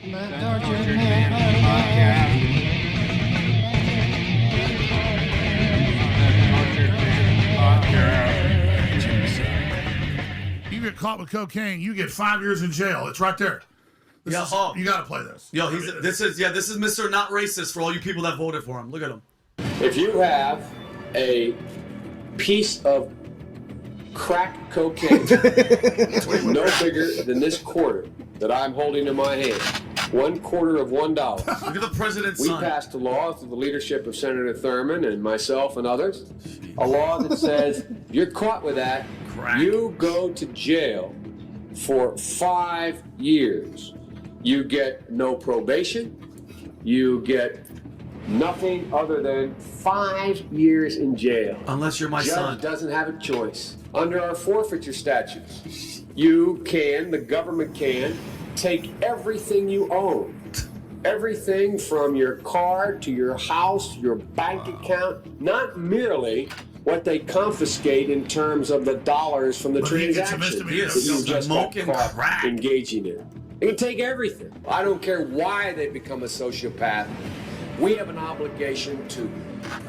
You get caught with cocaine, you get 5 years in jail. It's right there. You got to play this. Yo, this is Mr. Not Racist for all you people that voted for him. Look at him. If you have a piece of crack cocaine no bigger than this quarter that I'm holding in my hand, $1/4 of $1. Look at the president's We son. passed a law through the leadership of Senator Thurmond and myself and others, a law that says if you're caught with that, you go to jail for 5 years. You get no probation. You get nothing other than 5 years in jail. Unless you're my Judge son. doesn't have a choice. Under our forfeiture statutes, the government can, take everything you own. Everything from your car to your house, your bank account, not merely what they confiscate in terms of the dollars from the transaction that you just got caught engaging in. They can take everything. I don't care why they become a sociopath. We have an obligation to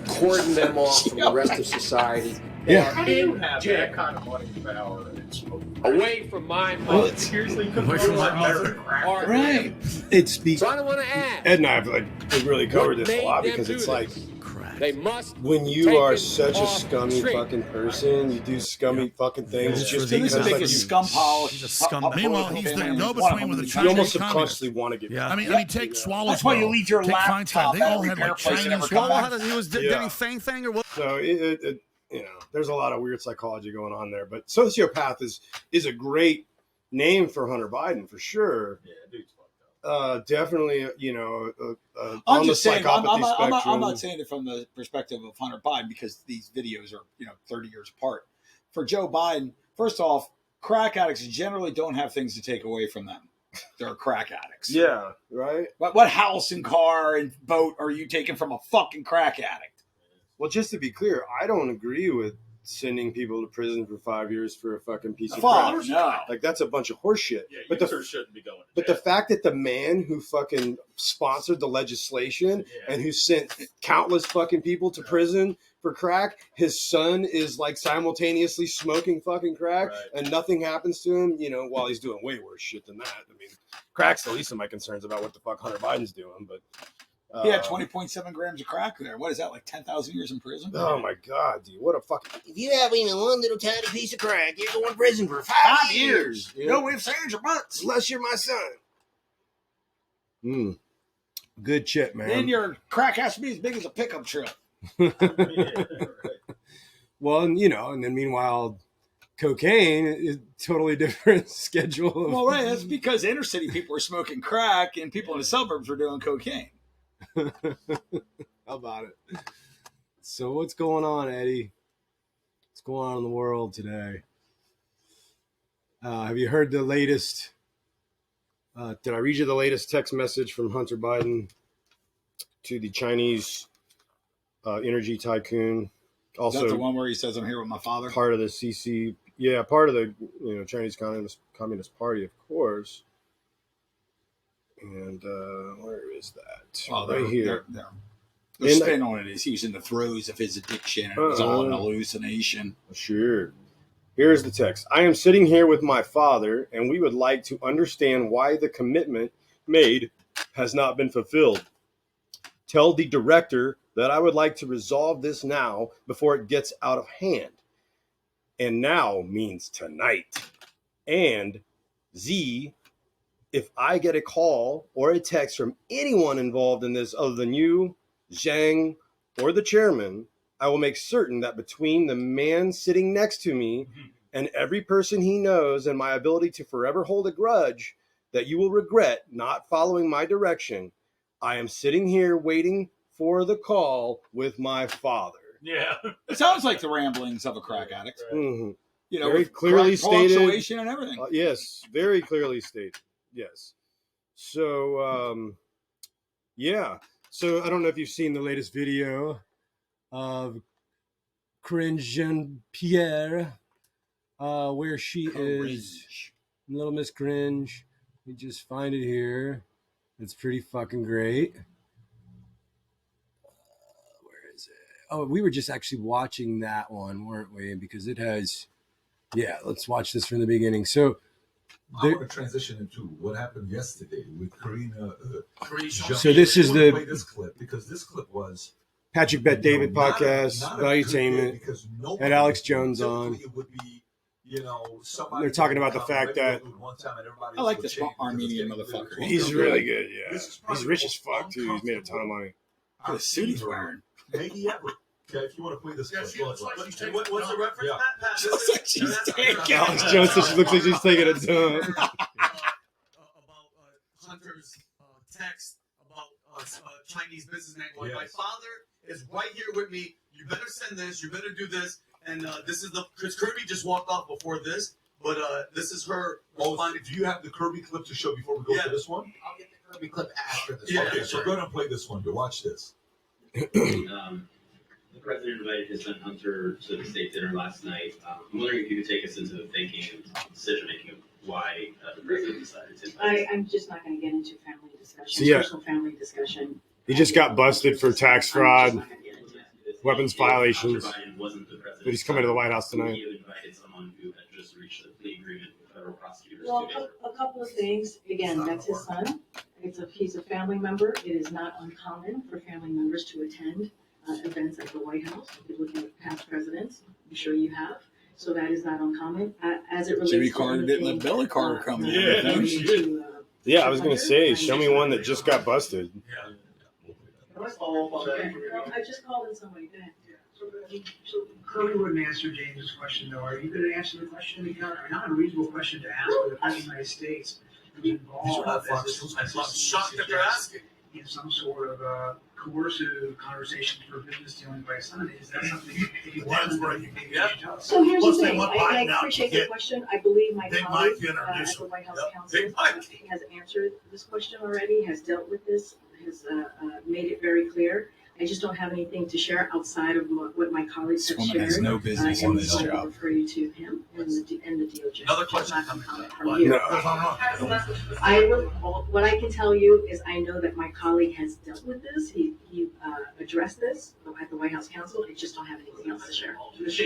cordon them off from the rest of society. How do you have that kind of money power and smoking? Away from my mother. Seriously, Away from my mother. Right. It speaks. So I don't want to ask. Ed and I have really covered this a lot because it's like they must. When you are such a scummy fucking person, you do scummy fucking things just because like a scum polish. He's a scum. Meanwhile, he's the go-between with the Chinese. You almost subconsciously want to get. Yeah. I mean, take Swallow. That's why you leave your laptop. They all had like Chinese. Did he thang thing or what? So it there's a lot of weird psychology going on there. But sociopath is a great name for Hunter Biden for sure. Yeah, dude's fucked up. Definitely, I'm just saying. I'm not saying it from the perspective of Hunter Biden because these videos are 30 years apart. For Joe Biden, first off, crack addicts generally don't have things to take away from them. They're crack addicts. Yeah, right. What house and car and boat are you taking from a fucking crack addict? Well, just to be clear, I don't agree with sending people to prison for 5 years for a fucking piece of crap. No. Like, that's a bunch of horseshit. Yeah, but shouldn't be going to jail. But the fact that the man who fucking sponsored the legislation and who sent countless fucking people to prison for crack, his son is like simultaneously smoking fucking crack and nothing happens to him, while he's doing way worse shit than that. I mean, crack's the least of my concerns about what the fuck Hunter Biden's doing, but... He had 20.7 grams of crack there. What is that, like 10,000 years in prison? Oh, my God, dude. What a fucking... If you have even one little tiny piece of crack, you're going to prison for 5 years. No ifs, ands, or buts. Unless you're my son. Good shit, man. Then your crack has to be as big as a pickup truck. Well, and then meanwhile, cocaine is totally different schedule. Well, right. That's because inner city people were smoking crack and people in the suburbs were doing cocaine. How about it? So what's going on, Eddie? What's going on in the world today? Have you heard the latest? Did I read you the latest text message from Hunter Biden to the Chinese energy tycoon? Also, is that the one where he says, "I'm here with my father"? Part of the CC, part of the Chinese Communist Party, of course. And where is that? Oh, right here. The spin on it is he was in the throes of his addiction and it was all an hallucination. Sure. Here's the text. I am sitting here with my father, and we would like to understand why the commitment made has not been fulfilled. Tell the director that I would like to resolve this now before it gets out of hand. And now means tonight. And Z, if I get a call or a text from anyone involved in this other than you, Zhang, or the chairman, I will make certain that between the man sitting next to me and every person he knows and my ability to forever hold a grudge, that you will regret not following my direction. I am sitting here waiting for the call with my father. Yeah. It sounds like the ramblings of a crack addict. Mm-hmm. Very clearly stated. And everything. Yes, very clearly stated. Yes. So, So I don't know if you've seen the latest video of Corinne Jean-Pierre, where she is Little Miss Cringe. We just find it here. It's pretty fucking great. Where is it? Oh, we were just actually watching that one, weren't we? Because it has, yeah, let's watch this from the beginning. So, I want to transition into what happened yesterday with Karina. So this is the play this clip because this clip was Patrick Bet David podcast, not Valuetainment, because had Alex Jones on. it would be, They're talking about the fact that I like this Armenian motherfucker. he's really good. Yeah, he's rich as fuck too. He's made a ton of money. The suit he's wearing. Maybe ever. Okay, if you want to play this clip, go ahead. What's the reference, Yeah. Pat? Just like she's taking. Alex Jones says she looks like she's taking a dump. About Hunter's text about Chinese businessman going, Yes. my father is right here with me. You better send this. You better do this. And this is Chris Kirby just walked off before this, but this is her responding. Do you have the Kirby clip to show before we go to this one? I'll get the Kirby clip after this. Yeah. Okay, so go ahead and play this one. Watch this. The president invited his son Hunter to the state dinner last night. I'm wondering if you could take us into the thinking and decision making of why the president decided to invite. I'm just not going to get into family discussion, So, yeah. personal family discussion. He just got busted for tax fraud, I'm just not gonna get into it. weapons If Hunter violations. Biden wasn't the president, But he's coming to the White House tonight. would he have invited someone who had just reached a plea agreement with federal prosecutors Well, together? a couple of things. Again, that's his son. He's a family member. It is not uncommon for family members to attend events at the White House. If you look at past presidents, I'm sure you have. So that is not uncommon. As it relates Jimmy to Carter didn't let Billy Carter come in. Yeah, no shit. Yeah, I was gonna say, show me one that just got busted. Can I follow up on that? Well, I just called in somebody. Go ahead. So Kirby wouldn't answer James's question, though. Are you going to answer the question? Because not a reasonable question to ask for the President of the United States who's These are involved not Fox News. I'm shocked that they're asking. in some sort of coercive conversation for business dealing by his son. Is that something if you That's want, breaking. maybe Yeah. you should tell us? So here's Plus, the they thing, want I Biden out appreciate to the get question. I believe my Big colleague Mike introduce at the him. White House Yep. Council Big Mike. has answered this question already, has dealt with this, has made it very clear. I just don't have anything to share outside of what my colleagues This have woman has shared. no business And on this so I will job. refer you to him and the DOJ. Another question Not coming comment up. from you. No. What I can tell you is I know that my colleague has dealt with this. He addressed this at the White House Council. I just don't have anything else to share. I just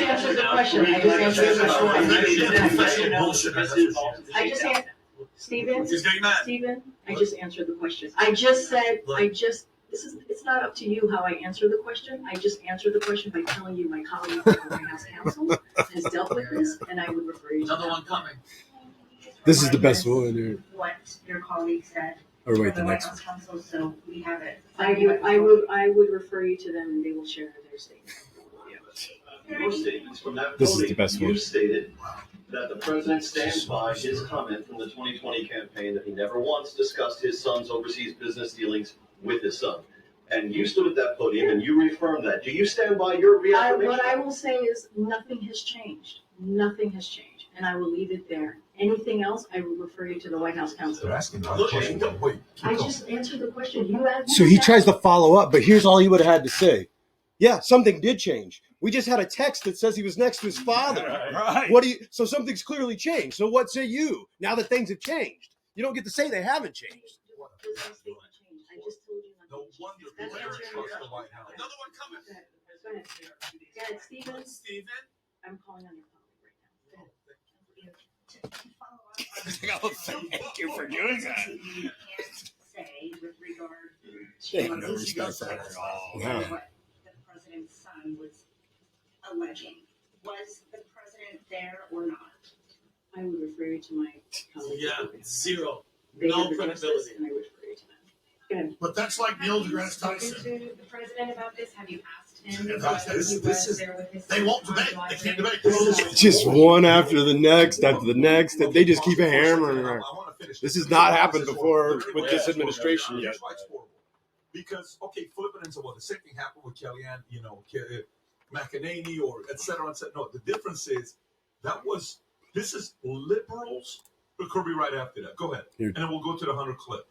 answered the question. I just answered the question. Bullshit. I just answered. Stephen, He's getting mad. Stephen, I just answered the question. It's not up to you how I answer the question. I just answered the question by telling you my colleague at the White House Council has dealt with this, and I would refer you to Another them. one coming. This is the best one, dude. What your colleague said. Or wait, for the White next House Council, so we have it. I would refer you to them, and they will share their statement. Your statements from that This is podium, the best you one. stated that the president stands by his comment from the 2020 campaign that he never once discussed his son's overseas business dealings with his son. And you stood at that podium and you reaffirmed that. Do you stand by your reaffirmation? What I will say is nothing has changed. Nothing has changed, and I will leave it there. Anything else, I will refer you to the White House Council. They're asking another question. Wait. keep I going. just answered the question. You asked. So he tries to follow up, but here's all he would have had to say. Yeah, something did change. We just had a text that says he was next to his father. Right. So something's clearly changed. So what say you now that things have changed? You don't get to say they haven't changed. I just told you. No wonder That's Blair answering trusts your the White House. Another one coming. Go ahead. Go ahead, Stephen. Steven. I'm calling on your colleague right now. Thank you for doing that. Say with regard They have no respect for her at all. Yeah. what the president's son was alleging. Was the president there or not? I would refer you to my colleague. Yeah, zero. They No have addressed this, credibility. and I would refer you to them. Go ahead. But that's like Neil Have you deGrasse spoken Tyson. to the president about this? Have you asked him Yeah, whether this he is- was there with his They son won't on debate. July They can't 3rd? debate. Just one after the next, after the next. They just keep hammering her. I want to finish. This has not happened before with this administration yet. Here's why it's horrible. Because, okay, flipping into what the same thing happened with Kellyanne, McEnany or et cetera, et cetera. No, the difference is this is liberals, but Kirby right after that. Go ahead. Here. And then we'll go to the Hunter clip.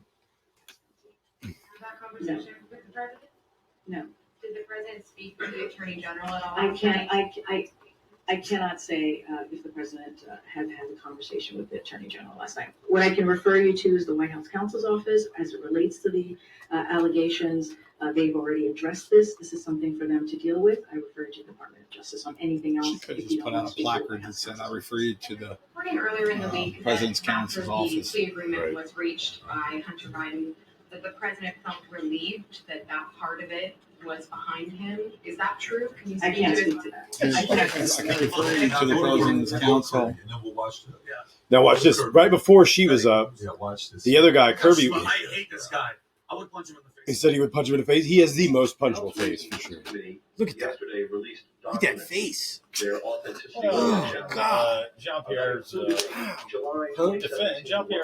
Have that conversation with the president? No. Did the president speak with the attorney general at all? I I cannot say if the president had a conversation with the attorney general last night. What I can refer you to is the White House counsel's office as it relates to the allegations. They've already addressed this. This is something for them to deal with. I refer you to the Department of Justice on anything else. She could have just put out a placard that said, "I refer you to the Earlier in the week, President's that counsel's after office." the plea agreement was reached by Hunter Biden, that the president felt relieved that that part of it was behind him. Is that true? Can you I can't speak to that. I can refer you to the President's counsel. Now watch this. Right before she was up, the other guy, Kirby, I hate this guy. I would punch him in the face. he said he would punch him in the face. He has the most punchable face for sure. Look at that. Look at that face. Oh, God. Jean-Pierre's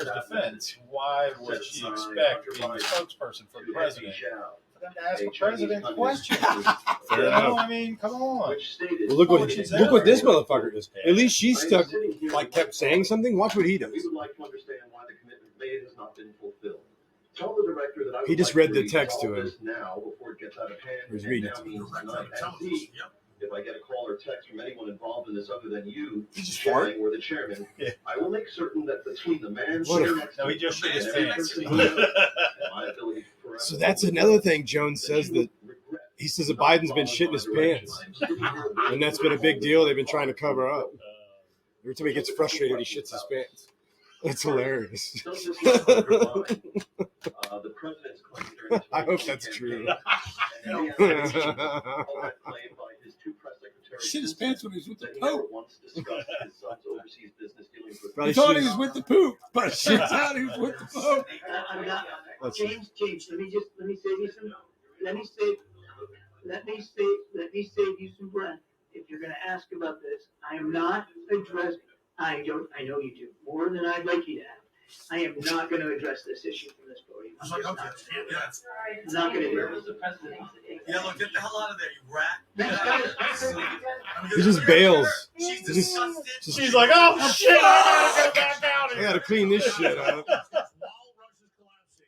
defense, why would she expect being a spokesperson for the president for them to ask the president questions? Fair enough. I mean, come on. Well, look what this motherfucker is. At least she stuck, like, kept saying something. Watch what he does. We would like to understand why the commitment made has not been fulfilled. Tell the director that I would He just like read to the text to resolve him. this now before it gets out of hand. He's and reading now it to means tonight. And Z, if I get a call or text from anyone involved in this other than you, Chairman, or the chairman, I will make certain that between the man sitting next to he just shook his and every pants. person he knows, and my ability to correct So that's another thing Jones says, that he says that Biden's been shitting his pants. And that's been a big deal. They've been trying to cover up. Every time he gets frustrated, he shits his pants. It's hilarious. I hope that's true. Shit his pants when he was with the Pope. Probably He thought he shit was with the Pope, but shit out he was with the Pope. I'm not, That's James, let me save you some, let me save you some breath. If you're gonna ask about this, I am not addressing, I know you do, more than I'd like you to have. I am not gonna address this issue from this podium. I was like, okay, yeah. I'm not gonna do it. Yeah, look, get the hell out of there, you rat. He just bails. She's He just- disgusted. She's like, oh, shit, I gotta go back out. I gotta clean this shit up. While Russia's collapsing,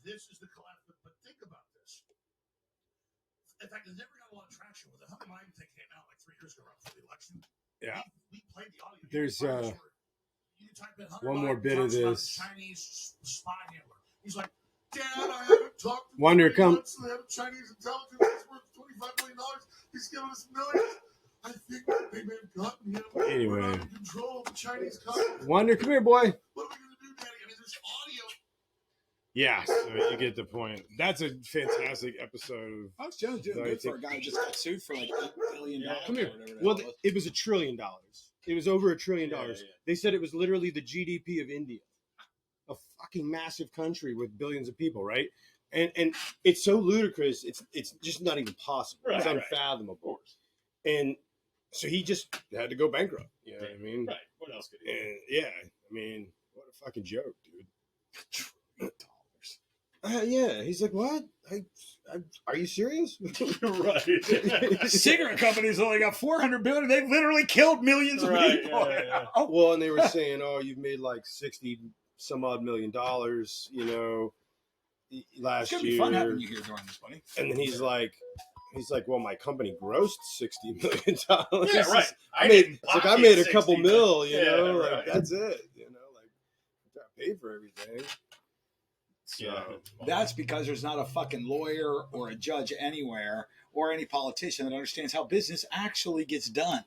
this is the collapse. But think about this. In fact, it never got a lot of traction with it. Hunter Biden thing came out like 3 years ago right before the election. Yeah. We played the audio. There's You can type in Hunter one more Biden bit of talks about this. the Chinese spy handler. He's like, Dad, I haven't talked to Wonder him come. months. The head of Chinese intelligence is worth $25 million. He's giving us millions. I think they may have gotten him. Anyway. We're not in control of the Chinese government. Wonder, come here, boy. What are we going to do, Daddy? I mean, there's audio. Yeah, so you get the point. That's a fantastic episode. How's Jones doing good for a guy who just got sued for like $8 billion? Come here. or whatever that Well, was. it was $1 trillion. It was over $1 trillion. Yeah. They said it was literally the GDP of India, a fucking massive country with billions of people, right? And it's so ludicrous. It's just not even possible. It's Right. unfathomable. And so he just had to go bankrupt. You know what I mean? Right. What else could he do? And yeah, I mean, what a fucking joke, dude. $1 trillion. Yeah, he's like, what? Are you serious? Right. Cigarette companies only got $400 billion. They've literally killed millions of Right, people. yeah. Well, and they were saying, oh, you've made like 60 some odd $1 million, you know, last It's gonna year. be fun having you here during this, buddy. And then he's like, well, my company grossed $60 million. Yeah, right. I made, didn't it's like I pocket made a 60, couple mil, you yeah, know, right. like that's it, you know, like I gotta pay for everything. So, Yeah. That's because there's not a fucking lawyer or a judge anywhere or any politician that understands how business actually gets done.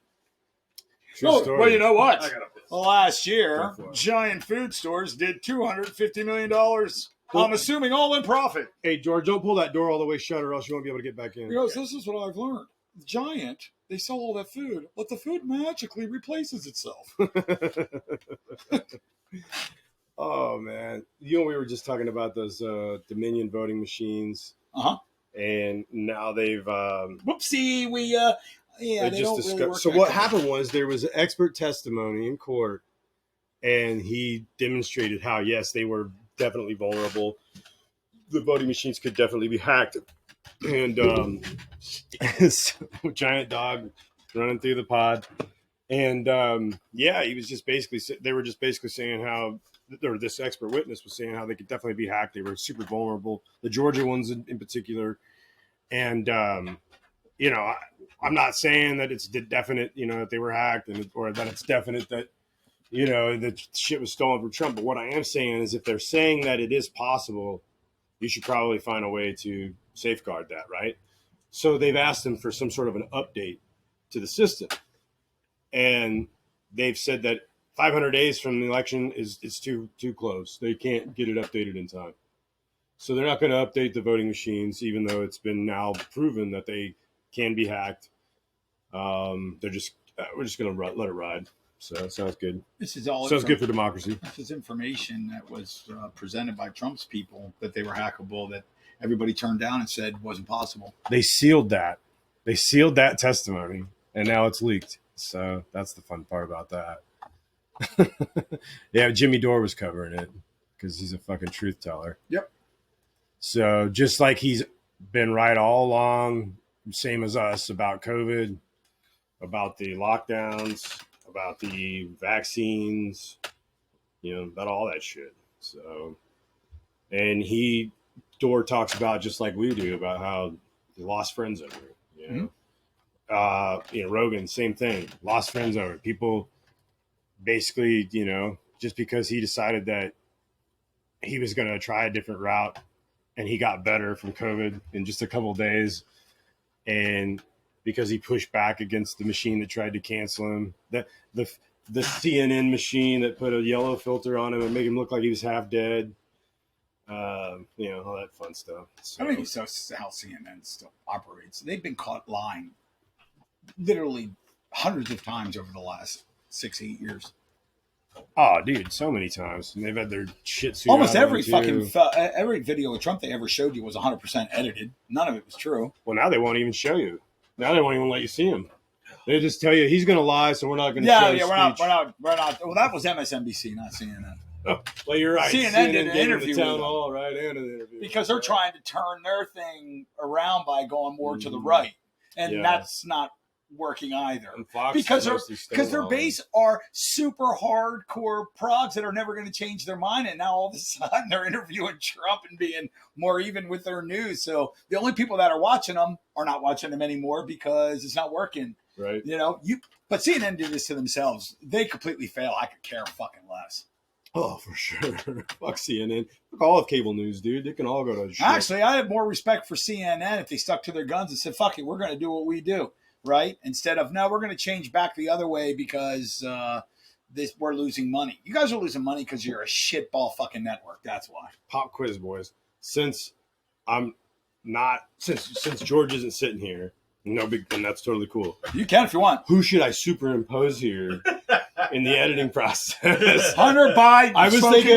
true story. Well, you know what? I gotta piss. Last year, Go for it. giant food stores did $250 million. I'm assuming all in profit. Hey, George, don't pull that door all the way shut or else you won't be able to get back in. Because this is what I've learned. Giant, they sell all that food, but the food magically replaces itself. Oh, man. You know, we were just talking about those Dominion voting machines. Uh-huh. And now they've Whoopsie, we they they just don't discussed. really work So that what good. happened was there was expert testimony in court, and he demonstrated how yes, they were definitely vulnerable. The voting machines could definitely be hacked, and so, giant dog running through the pod, and yeah, he was just basically they were just basically saying how. Or this expert witness was saying how they could definitely be hacked. They were super vulnerable. The Georgia ones in particular. And you know, I'm not saying that it's definite, you know, that they were hacked or that it's definite that, you know, that shit was stolen from Trump. But what I am saying is if they're saying that it is possible, you should probably find a way to safeguard that, right? So they've asked them for some sort of an update to the system. And they've said that 500 days from the election is too close. They can't get it updated in time. So they're not going to update the voting machines, even though it's been now proven that they can be hacked. We're just going to let it ride. So that sounds good. This is all sounds good for democracy. This is information that was presented by Trump's people that they were hackable, that everybody turned down and said wasn't possible. They sealed that. They sealed that testimony, and now it's leaked. So that's the fun part about that. Yeah, Jimmy Dore was covering it because he's a fucking truth teller. Yep. So just like he's been right all along, same as us, about COVID, about the lockdowns, about the vaccines, you know, about all that shit. So, and Dore talks about, just like we do, about how he lost friends over it, you know. Mm-hmm. Rogan, same thing, lost friends over it. People basically, you know, just because he decided that he was going to try a different route and he got better from COVID in just a couple of days, and because he pushed back against the machine that tried to cancel him, the CNN machine that put a yellow filter on him and made him look like he was half dead, you know, all that fun stuff. So, I mean, so how CNN still operates. They've been caught lying literally hundreds of times over the last 6-8 years. Oh, dude, so many times. And they've had their shit suit. Almost every every video of Trump they ever showed you was 100% edited. None of it was true. Well, now they won't even show you. Now they won't even let you see him. They just tell you he's going to lie, so we're not going to show his speech. We're not. Well, that was MSNBC, not CNN. Oh, well, you're right. CNN did an interview with town hall, right? And an interview because they're trying to turn their thing around by going more to the right, and that's not working either. And Fox because their base are super hardcore progs that are never going to change their mind, and now all of a sudden they're interviewing Trump and being more even with their news. So the only people that are watching them are not watching them anymore because it's not working. Right. You know, but CNN did this to themselves. They completely fail. I could care fucking less. Oh, for sure. Fuck CNN. Fuck all of cable news, dude. They can all go to shit. Actually, I have more respect for CNN if they stuck to their guns and said, fuck it, we're going to do what we do. Right? Instead of, no, we're going to change back the other way because we're losing money. You guys are losing money because you're a shitball fucking network. That's why. Pop quiz, boys. Since George isn't sitting here, and that's totally cool. You can if you want. Who should I superimpose here in the editing process? Hunter Biden. I was thinking,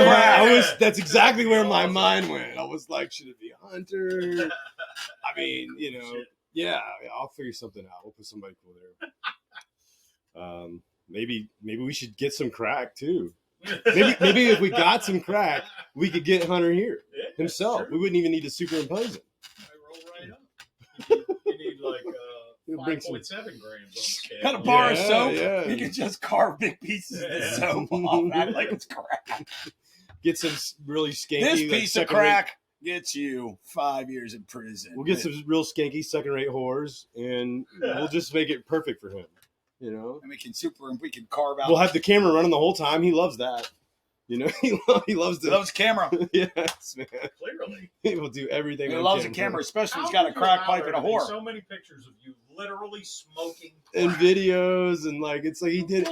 that's exactly where my mind went. I was like, should it be Hunter? I mean, you know. Yeah, I'll figure something out. We'll put somebody cool there. Maybe we should get some crack too. Maybe if we got some crack, we could get Hunter here himself. Sure. We wouldn't even need to superimpose him. I roll right up. You need like 5.7 grams. Got a bar of soap. Yeah. You can just carve big pieces of soap off that like it's crack. Get some really skanky. This piece of crack gets you 5 years in prison. We'll get some real skanky second-rate whores, and we'll just make it perfect for him. You know, and we can carve out. We'll have the camera running the whole time. He loves that. You know, he loves camera. Yes, man. Clearly, he will do everything. He loves the camera, especially he's got a crack pipe and a whore. So many pictures of you literally smoking crack. And videos, and like it's like he did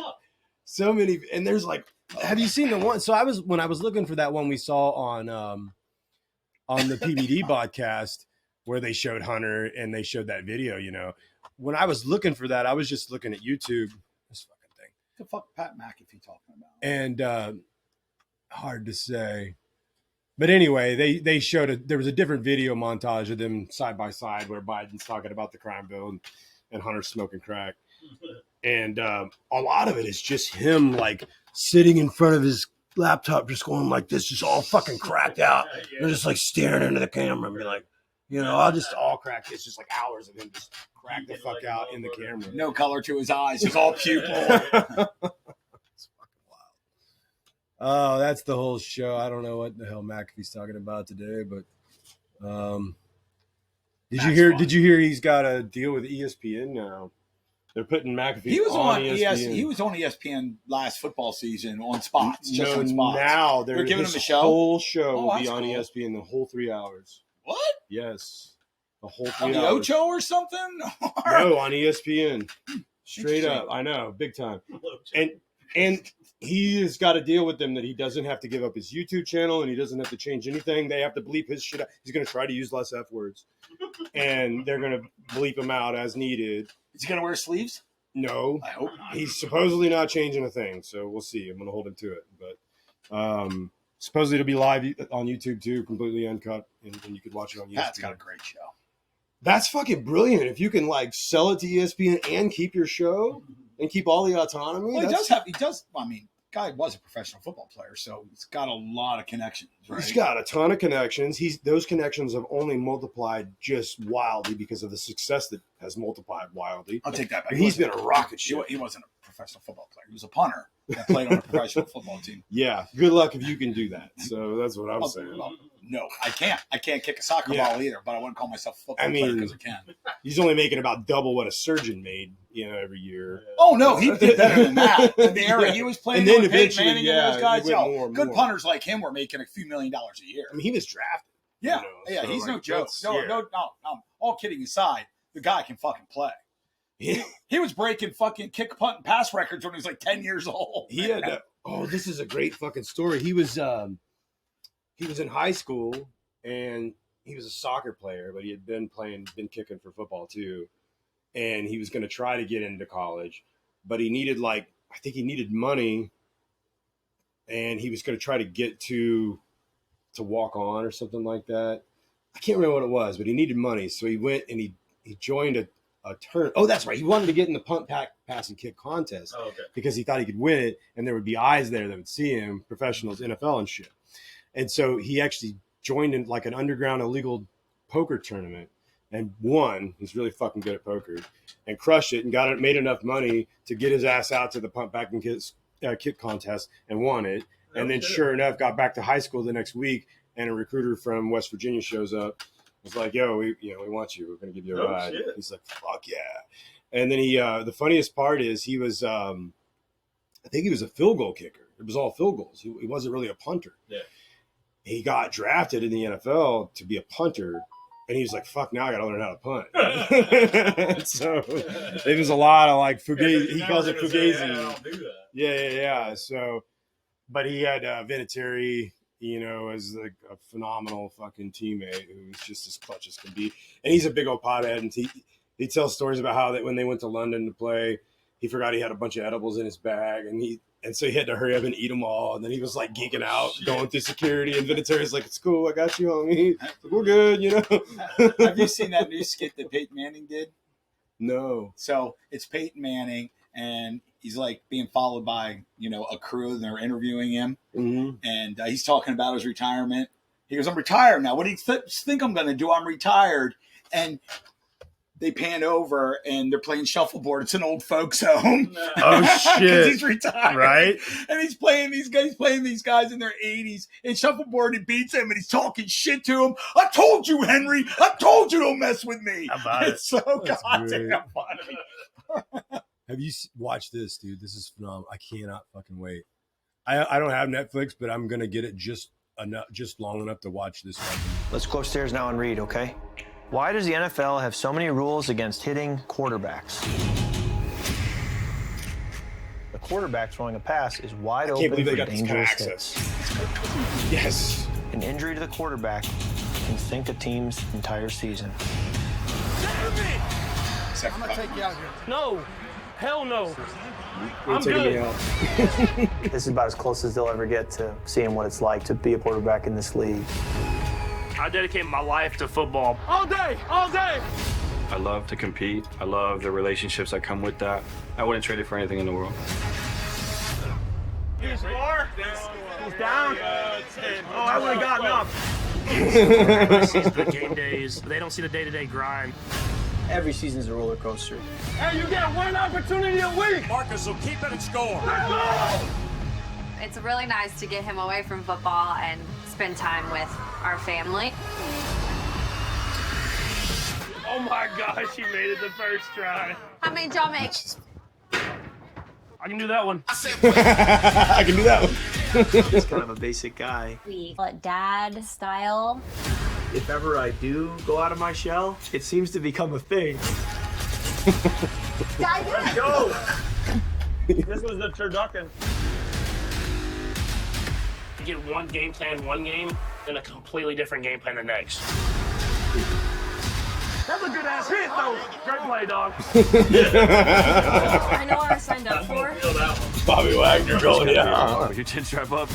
so many. And there's like, have you seen the one? So when I was looking for that one we saw on the PBD podcast where they showed Hunter and they showed that video, you know, when I was looking for that, I was just looking at YouTube. This fucking thing. The fuck Pat McAfee talking about? And hard to say. But anyway, they showed there was a different video montage of them side by side where Biden's talking about the crime bill and Hunter's smoking crack. And a lot of it is just him like sitting in front of his laptop just going like this, just all fucking cracked out. Yeah. They're just like staring into the camera and be like, you know, I'll just all crack. It's just like hours of him just crack the fuck out in the camera. No color to his eyes. It's all pupil. It's fucking wild. Oh, that's the whole show. I don't know what the hell McAfee's talking about today, but Did you hear he's got a deal with ESPN now? They're putting McAfee. He was on ESPN. He was on ESPN last football season on spots. Just No, on spots. now they're giving him a show. Whole show will be that's on cool. ESPN the whole 3 hours. What? Yes, the whole 3 On the hours. Ocho or something? No, on ESPN. Straight up, I know, big time. And he has got a deal with them that he doesn't have to give up his YouTube channel and he doesn't have to change anything. They have to bleep his shit out. He's going to try to use less F words, and they're going to bleep him out as needed. Is he going to wear sleeves? No, I hope not. He's supposedly not changing a thing, so we'll see. I'm going to hold him to it, but supposedly it'll be live on YouTube too, completely uncut, and you could watch it on ESPN. That's got a great show. That's fucking brilliant. If you can like sell it to ESPN and keep your show and keep all the autonomy. Well, he does. I mean, guy was a professional football player, so he's got a lot of connections. Right? He's got a ton of connections. Those connections have only multiplied just wildly because of the success that has multiplied wildly. I'll take that back. He's been a rocket ship. He wasn't a professional football player. He was a punter that played on a professional football team. Yeah, good luck if you can do that. So that's what I'm saying. No, I can't. I can't kick a soccer ball either, but I wouldn't call myself a football player because I can. He's only making about double what a surgeon made, every year. Oh, no, he did better than that. In the era he was playing, and then with Peyton Manning and those guys, good more. punters like him were making a few $1 million a year. I mean, he was drafted. Yeah, so he's no joke. No. All kidding aside, the guy can fucking play. Yeah. He was breaking fucking kick, punt, and pass records when he was like 10 years old. He had this is a great fucking story. He was in high school and he was a soccer player, but he had been kicking for football too. And he was going to try to get into college, but he needed money, and he was going to try to get to walk on or something like that. I can't remember what it was, but he needed money. So he went and he joined a turn. Oh, that's right. He wanted to get in the punt, pass, and kick contest because he thought he could win it, and there would be eyes there that would see him, professionals, NFL and shit. And so he actually joined in like an underground illegal poker tournament and won. He's really fucking good at poker and crushed it and made enough money to get his ass out to the punt, back, and kick contest and won it. And then sure enough, got back to high school the next week, and a recruiter from West Virginia shows up. Was like, yo, we want you. We're going to give you a ride. Shit. He's like, fuck yeah. And then he, the funniest part is he was, I think he was a field goal kicker. It was all field goals. He wasn't really a punter. Yeah. He got drafted in the NFL to be a punter, and he was like, fuck, now I got to learn how to punt. So it was a lot of like fugazi. He calls it fugazi. I don't do that. Yeah. So, but he had Vinatieri, as like a phenomenal fucking teammate who's just as clutch as can be. And he's a big old pothead. And he tells stories about how that when they went to London to play, he forgot he had a bunch of edibles in his bag, and so he had to hurry up and eat them all. And then he was like geeking out, going through security. And Vinatieri's like, it's cool. I got you, homie. Like, we're good, Have you seen that new skit that Peyton Manning did? No. So it's Peyton Manning, and he's like being followed by, a crew, and they're interviewing him. Mm-hmm. And he's talking about his retirement. He goes, I'm retired now. What do you think I'm going to do? I'm retired. And they pan over, and they're playing shuffleboard. It's an old folks home. Oh, shit. Because he's retired. Right? And he's playing these guys in their 80s in shuffleboard, and beats him, and he's talking shit to him. I told you, Henry. I told you don't mess with me. It's so goddamn funny. Have you watched this, dude? This is phenomenal. I cannot fucking wait. I don't have Netflix, but I'm going to get it just long enough to watch this. Let's go upstairs now and read, okay? Why does the NFL have so many rules against hitting quarterbacks? The quarterback throwing a pass is wide open for dangerous hits. Yes. An injury to the quarterback can sink a team's entire season. I'm going to take you out here. No. Hell no. I'm good. This is about as close as they'll ever get to seeing what it's like to be a quarterback in this league. I dedicate my life to football. All day, all day. I love to compete. I love the relationships that come with that. I wouldn't trade it for anything in the world. He's far. He's down. Oh, I would have gotten up. Everybody sees the game days. They don't see the day-to-day grind. Every season's a roller coaster. Hey, you get one opportunity a week. Marcus will keep it and score. Let's go! It's really nice to get him away from football and spend time with our family. Oh my gosh, he made it the first try. How many did y'all make? I can do that one. I can do that one. He's kind of a basic guy. We call it dad style. If ever I do go out of my shell, it seems to become a thing. Dad, Let's go. This was the turducken. You get one game plan one game, then a completely different game plan the next. That's a good ass hit, though. Great play, dog. I know what I signed up for. Bobby Wagner going, yeah. Your chin strap up.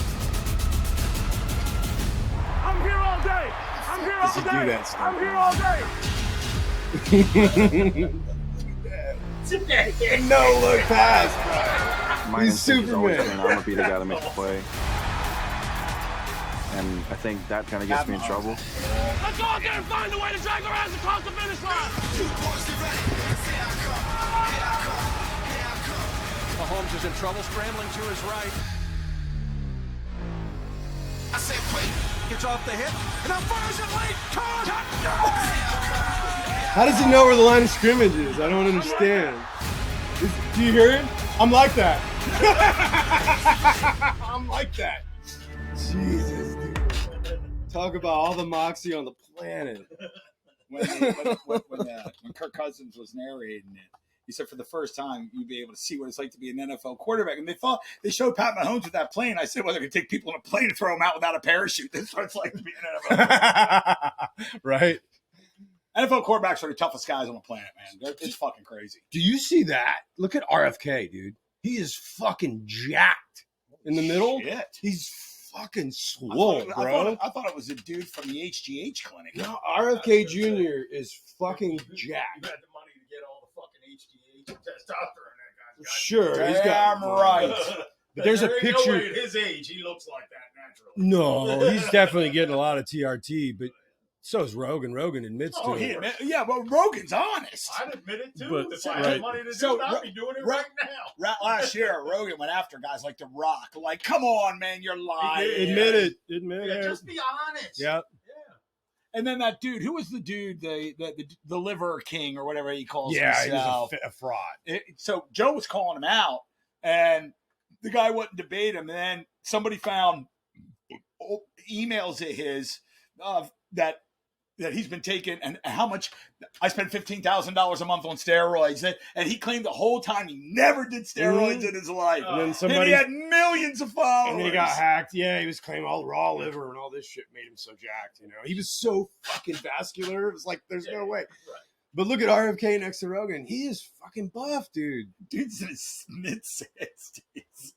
I'm here all day. I'm here all Does he do day. that stuff? I'm here all day. No look pass, bro. My He's instinct has always Superman. been, I'm gonna be the guy to make the play. And I think that kind of gets me in trouble. Let's go out there and find a way to drag our ass across the finish line. Mahomes is in trouble, scrambling to his right. I say wait, gets off the hip, and now fires it late. How does he know where the line of scrimmage is? I don't understand. Do you hear him? I'm like that. I'm like that. Jesus, dude. Talk about all the moxie on the planet. When Kirk Cousins was narrating it, he said for the first time you'd be able to see what it's like to be an NFL quarterback. And they showed Pat Mahomes with that plane. I said, well, they're going to take people in a plane and throw them out without a parachute. That's what it's like to be an NFL quarterback. Right? NFL quarterbacks are the toughest guys on the planet, man. It's fucking crazy. Do you see that? Look at RFK, dude. He is fucking jacked. In the middle, Shit. he's fucking swole, bro. I thought it was a dude from the HGH clinic. No, RFK Jr. is fucking jacked. You had the money to get all the fucking HGH and testosterone that guy's got. Sure, he's Damn got right. But there's a There ain't picture. No way at his age, he looks like that naturally. No, he's definitely getting a lot of TRT, but so is Rogan. Rogan admits to it. Well, Rogan's honest. I'd admit it too. But- If I right. had money to do it, I'd be doing it right now. Last year, Rogan went after guys like The Rock. Like, come on, man, you're lying. Admit it. Admit Yeah, it. just be honest. Yep. And then that dude, who was the dude, the liver king or whatever he calls Yeah, himself? he was a fraud. So Joe was calling him out, and the guy wouldn't debate him. And then somebody found emails of his that he's been taking, and how much I spent $15,000 a month on steroids, and he claimed the whole time he never did steroids in his life. And then And he had millions of followers. And then he got hacked. Yeah, he was claiming all raw liver and all this shit made him so jacked. You know, he was so fucking vascular. It was like, there's no way. Right. But look at RFK next to Rogan. He is fucking buff, dude. Dude's in his mid-60s.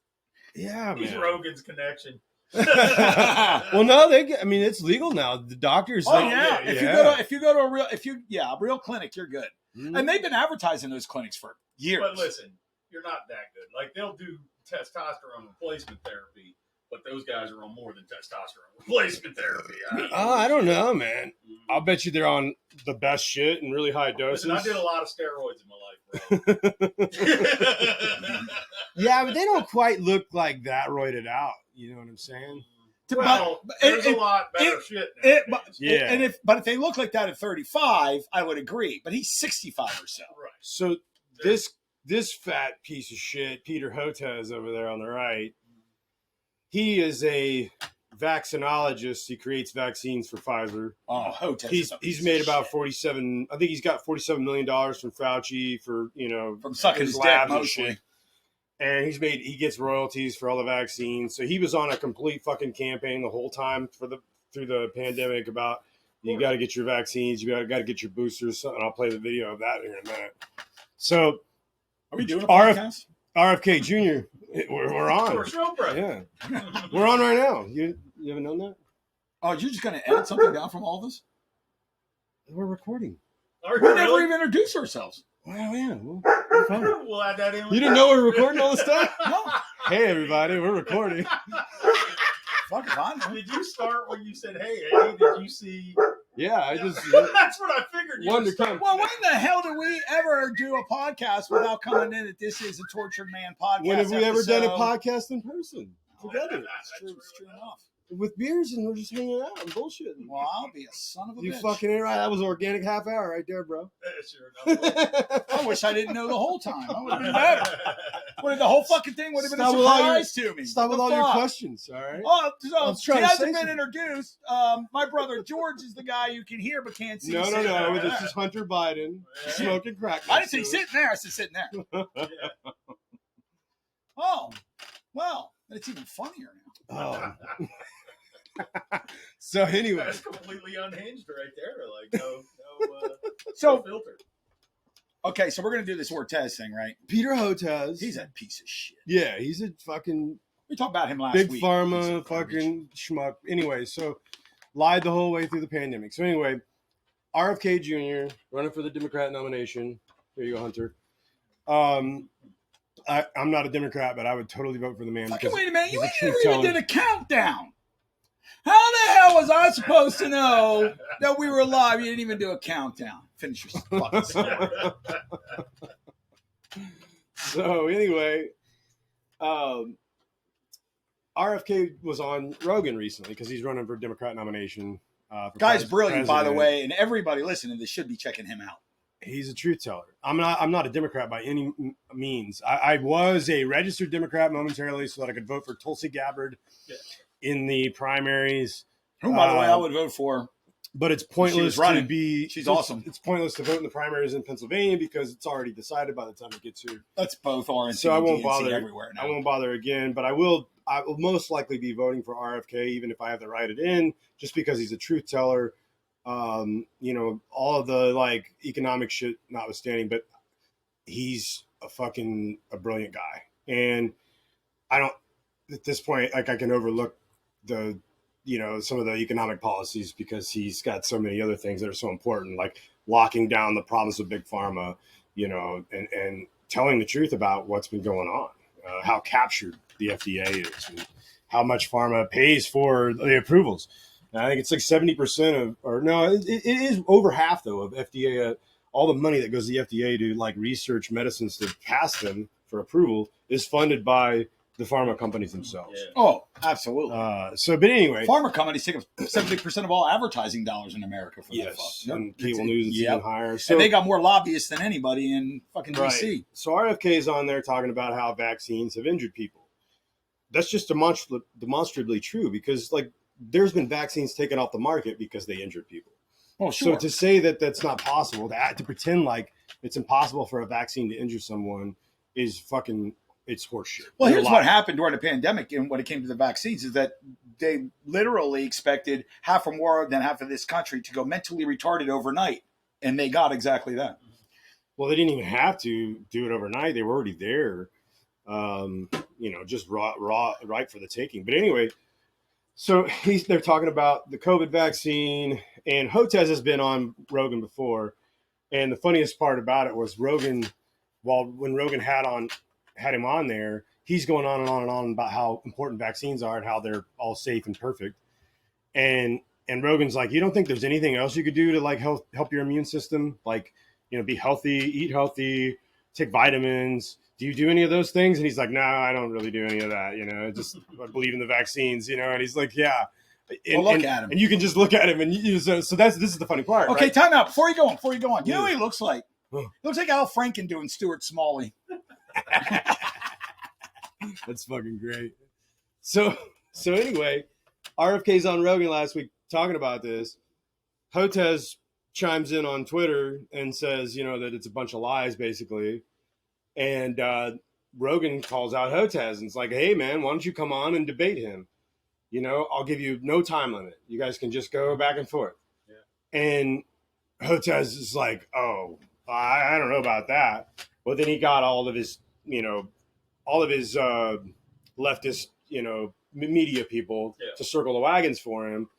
Yeah, He's man. Rogan's connection. Well, no, it's legal now. The doctors. Oh yeah. If you go to a real clinic, you're good. Mm-hmm. And they've been advertising those clinics for years. But listen, you're not that good. Like, they'll do testosterone replacement therapy, but those guys are on more than testosterone replacement therapy. I don't know, man. I'll bet you they're on the best shit and really high doses. Listen, I did a lot of steroids in my life, bro. Yeah, but they don't quite look like that roided out. You know what I'm saying? Well, there's a lot better shit now. But if they look like that at 35, I would agree. But he's 65 or so. Right. So this fat piece of shit, Peter Hotez over there on the right, he is a vaccinologist. He creates vaccines for Pfizer. Oh, Hotez. He's made about 47. I think he's got $47 million from Fauci for from sucking his labs dick and mostly. shit. And he gets royalties for all the vaccines. So he was on a complete fucking campaign the whole time through the pandemic about you got to get your vaccines, you got to get your boosters. And I'll play the video of that here in a minute. So, are we doing a podcast? RFK Jr. We're on. For sure, bro. Yeah, we're on right now. You haven't known that? Oh, you're just going to edit something down from all this? We're recording. Are We you never really? even introduced ourselves. Wow, yeah. We'll add that in. You didn't know we were recording all this stuff? No. Hey, everybody, we're recording. Fuck if I know. Did you start when you said, "Hey, Eddie, did you see?" Yeah, I just That's what I figured. You wanted would to start. come. Well, when the hell do we ever do a podcast without coming in that this is a Tortured Man podcast? When have we ever done a episode? podcast in person together? That's true enough. with beers and we're just hanging out and bullshitting. Well, I'll be a son of a You bitch. fucking ain't right. That was organic half hour right there, bro. I wish I didn't know the whole time. I would have been better. The whole fucking thing would have been a surprise to me. Stop with all your questions, all right? Oh, so he hasn't been something. Introduced. My brother George is the guy you can hear but can't see. No. This is Hunter Biden smoking crack. I didn't say sitting there. I said sitting there. Oh, well, it's even funnier now. Oh. So anyway, that's completely unhinged right there. Like so no filter. Okay, so we're gonna do this Ortez thing, right? Peter Hotez. He's a piece of shit. Yeah, he's a fucking. We talked about him last big week. pharma, fucking schmuck. Anyway, so lied the whole way through the pandemic. So anyway, RFK Jr. running for the Democrat nomination. There you go, Hunter. I'm not a Democrat, but I would totally vote for the man. Fucking wait a minute, you he's never truth even teller. did a countdown. How the hell was I supposed to know that we were live? You didn't even do a countdown. Finish your fucking story. So anyway, RFK was on Rogan recently because he's running for Democrat nomination. For Guy's brilliant, by the president. way, and everybody listening, they should be checking him out. He's a truth teller. I'm not a Democrat by any means. I was a registered Democrat momentarily so that I could vote for Tulsi Gabbard in the primaries. Who, by the way, I would vote for. But it's pointless to be. She's awesome. It's pointless to vote in the primaries in Pennsylvania because it's already decided by the time it gets here. That's both RNC So I won't and DNC bother everywhere now. I won't bother again. But I will most likely be voting for RFK, even if I have to write it in, just because he's a truth teller. All of the like economic shit notwithstanding, but he's a brilliant guy. And I don't, at this point, like I can overlook some of the economic policies because he's got so many other things that are so important, like locking down the problems of big pharma, and telling the truth about what's been going on, how captured the FDA is and how much pharma pays for the approvals. And I think it's like 70% it is over half though of FDA, all the money that goes to the FDA to like research medicines to pass them for approval is funded by the pharma companies themselves. Yeah. Oh, absolutely. But anyway, pharma companies take up 70% of all advertising dollars in America for that. Yes, and cable news is even higher. So, and they got more lobbyists than anybody in fucking DC. Right. So RFK is on there talking about how vaccines have injured people. That's just demonstrably true because like there's been vaccines taken off the market because they injured people. Oh, sure. So to say that that's not possible, to pretend like it's impossible for a vaccine to injure someone is it's horseshit. Well, here's what happened during the pandemic and when it came to the vaccines is that they literally expected half or more than half of this country to go mentally retarded overnight. And they got exactly that. Well, they didn't even have to do it overnight. They were already there, just right for the taking. But anyway, so they're talking about the COVID vaccine, and Hotez has been on Rogan before. And the funniest part about it was Rogan, when Rogan had him on there, he's going on and on and on about how important vaccines are and how they're all safe and perfect. And Rogan's like, you don't think there's anything else you could do to like help your immune system? Like, be healthy, eat healthy, take vitamins. Do you do any of those things? And he's like, no, I don't really do any of that. Just I believe in the vaccines, and he's like, yeah. And, look at him. And you can just look at him. And this is the funny part. Okay, right? time out. Before you go on. You know what he looks like? He looks like Al Franken doing Stuart Smalley. That's fucking great. So anyway, RFK's on Rogan last week talking about this. Hotez chimes in on Twitter and says, that it's a bunch of lies, basically. And Rogan calls out Hotez and it's like, hey, man, why don't you come on and debate him? I'll give you no time limit. You guys can just go back and forth. Yeah. And Hotez is like, oh, I don't know about that. Well, then he got all of his leftist, media people to circle the wagons for him.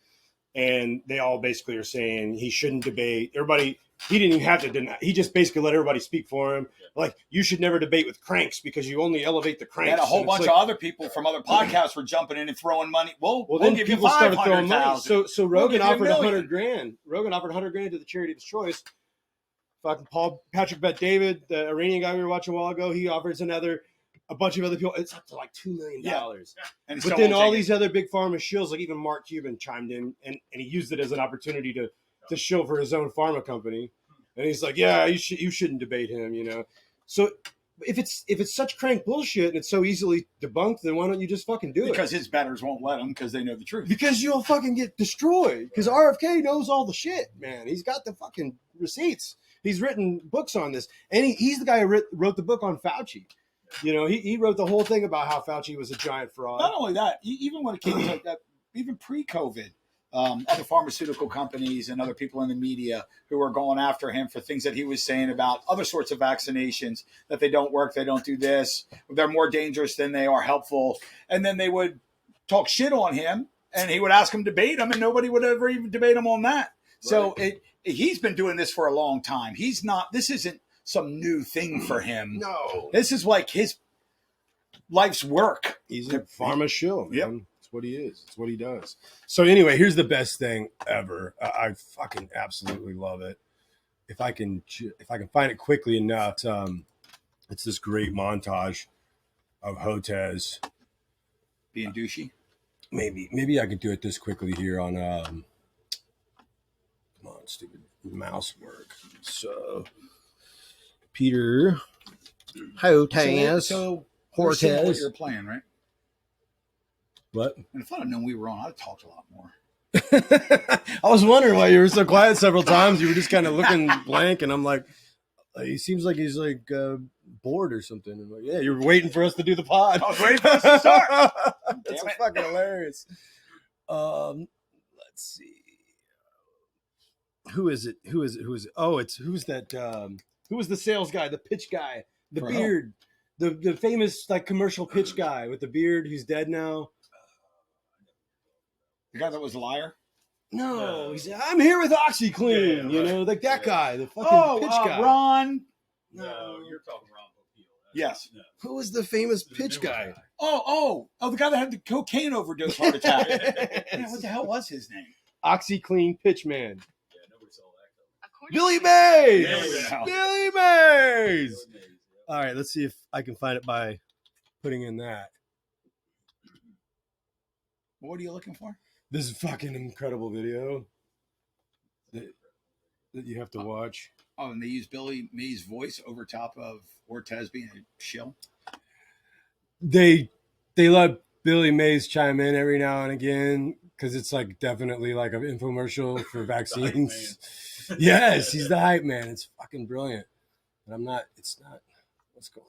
And they all basically are saying he shouldn't debate. Everybody, he didn't even have to deny. He just basically let everybody speak for him. Yeah. Like, you should never debate with cranks because you only elevate the cranks. And a whole bunch of other people from other podcasts were jumping in and throwing money. We'll give people you started throwing money. 500,000. So Rogan offered $100,000. Rogan offered $100,000 to the charity of his choice. Fucking Patrick Bet David, the Iranian guy we were watching a while ago, he offers another a bunch of other people. It's up to like $2 million. And but then all these other big pharma shills, like even Mark Cuban chimed in, and he used it as an opportunity to show for his own pharma company. And he's like, yeah, you shouldn't debate him, you know. So if it's such crank bullshit and it's so easily debunked, then why don't you just fucking do it? Because his betters won't let him because they know the truth. Because you'll fucking get destroyed. Because RFK knows all the shit, man. He's got the fucking receipts. He's written books on this. And he's the guy who wrote the book on Fauci. You know, he wrote the whole thing about how Fauci was a giant fraud. Not only that, even when it came to that, even pre-COVID, other pharmaceutical companies and other people in the media who were going after him for things that he was saying about other sorts of vaccinations, that they don't work, they don't do this, they're more dangerous than they are helpful. And then they would talk shit on him, and he would ask him to debate him, and nobody would ever even debate him on that. Right. So he's been doing this for a long time. This isn't some new thing for him. No. This is like his life's work. He's a pharma shill, man. Yep. It's what he is. It's what he does. So anyway, here's the best thing ever. I fucking absolutely love it. If I can find it quickly enough, it's this great montage of Hotez being douchey. Maybe I could do it this quickly here on come on, stupid mouse work. So Peter Hotez. So Hortez. what you're playing, right? What? And if I'd have known we were on, I'd have talked a lot more. I was wondering why you were so quiet several times. You were just kind of looking blank, and I'm like, he seems like he's like bored or something. I'm like, yeah, you're waiting for us to do the pod. I was waiting for us to start. That's fucking hilarious. Let's see. Who is it? Oh, who's that? Who was the sales guy, the pitch guy, the beard, the famous like commercial pitch guy with the beard who's dead now? The guy that was a liar? No, he said, I'm here with OxyClean. Yeah, you know, like that guy, the fucking pitch guy. Ron. No, you're talking Ron Popeil. Yes. No. Who was the famous pitch guy? Oh, the guy that had the cocaine overdose heart attack. Man, what the hell was his name? OxyClean Pitchman. Yeah, nobody saw that. Billy Mays. Billy Mays. All right, let's see if I can find it by putting in that. What are you looking for? This is fucking incredible video that you have to watch. Oh, and they use Billy Mays' voice over top of Ortez being a shill? They let Billy Mays chime in every now and again because it's like definitely like an infomercial for vaccines. Yes, he's the hype man. It's fucking brilliant. But it's not. What's going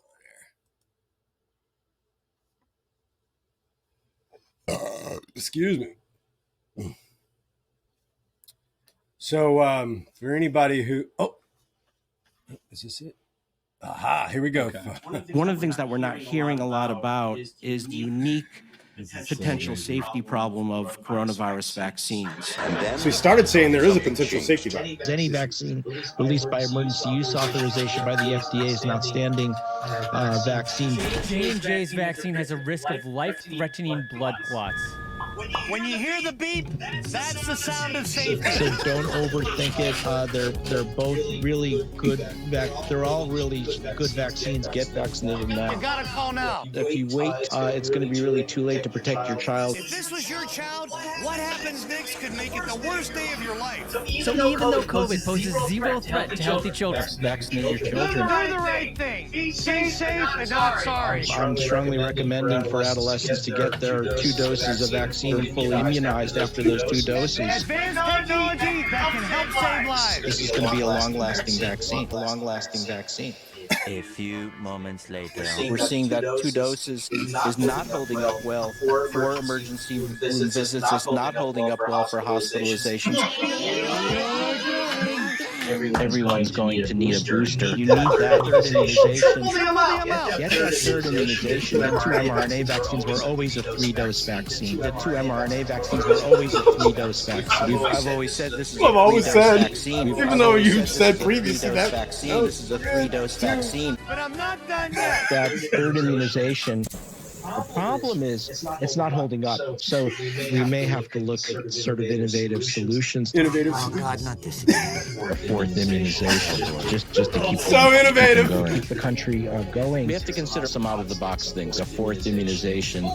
on here? Excuse me. So, for anybody who, is this it? Aha, here we go. Okay. One of the things that we're not hearing a lot about is the unique potential safety problem of coronavirus vaccines. So he started saying there is a potential safety problem. Any vaccine released by emergency use authorization by the FDA is an outstanding vaccine. J&J's vaccine has a risk of life-threatening blood clots. When you hear the beep, that's the sound of safety. So don't overthink it. They're both really good. They're all really good vaccines. Get vaccinated now. You gotta call now. If you wait, it's going to be really too late to protect your child. If this was your child, what happens next could make it the worst day of your life. So even though COVID poses zero threat to healthy children, vaccinate your children. Do the right thing. Be safe and not sorry. I'm strongly recommending for adolescents to get their 2 doses of vaccine and fully immunized after those 2 doses. Advanced technology that can help save lives. This is going to be a long-lasting vaccine. A few moments later, we're seeing that 2 doses is not holding up well for emergency room visits. It's not holding up well for hospitalizations. Everyone's going to need a booster. You need that third immunization. Get that third immunization. The 2 mRNA vaccines were always a 3-dose vaccine. The 2 mRNA vaccines were always a 3-dose vaccine. I've always said this is a 3-dose vaccine. Even though you've said previously that vaccine, this is a 3-dose vaccine. But I'm not done yet. That third immunization The problem is it's not holding up. So we may have to look at sort of innovative solutions. Oh God, not this again. A fourth immunization, just to keep So innovative. going. Keep the country going. We have to consider some out-of-the-box things. A fourth immunization. A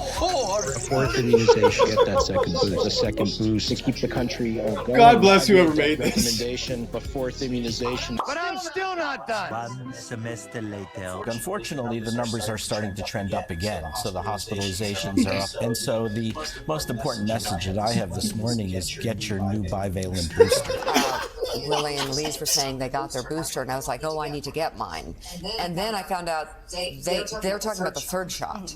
fourth immunization. Get that second boost. A second boost to keep the country going. God bless whoever made this. Recommendation. A fourth immunization. But I'm still not done. One semester later. Unfortunately, the numbers are starting to trend up again. So the hospitalizations are up. And so the most important message that I have this morning is get your new bivalent booster. Willie and Lise were saying they got their booster, and I was like, oh, I need to get mine. And then I found out they're talking about the third shot.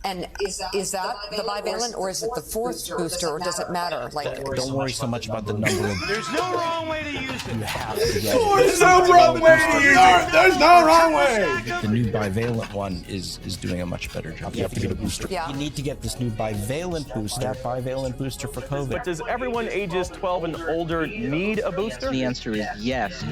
And is that the bivalent, or is it the fourth booster, or does it matter? Like, don't worry so much about the number of. There's no wrong way to use it. You have to get There's no wrong way to use it. There's no wrong way. The new bivalent one is doing a much better job. You have to get a booster. Yeah. You need to get this new bivalent booster. That bivalent booster for COVID. But does everyone ages 12 and older need a booster? The answer is yes.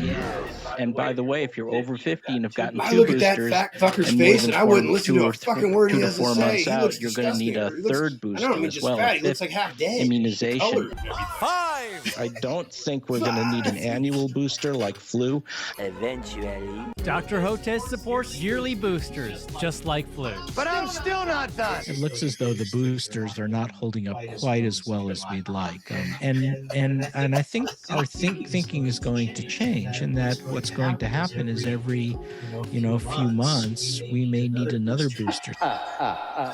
And by the way, if you're over 50 and have gotten I two look at that boosters, fat fucker's and more face, than and I wouldn't four- listen two to or a fucking word he 2 to has to 4 say. months He out, looks you're going to need a disgusting. third booster I don't mean as just well. fat. He a looks like half dead. immunization. Colored. 5. I don't think we're going to need an annual booster like flu. Eventually. Dr. Hotez supports yearly boosters, just like flu. But I'm still not done. It looks as though the boosters are not holding up quite as well as we'd like, and I think our thinking is going to change, and that what's going to happen is every few months we may need another booster.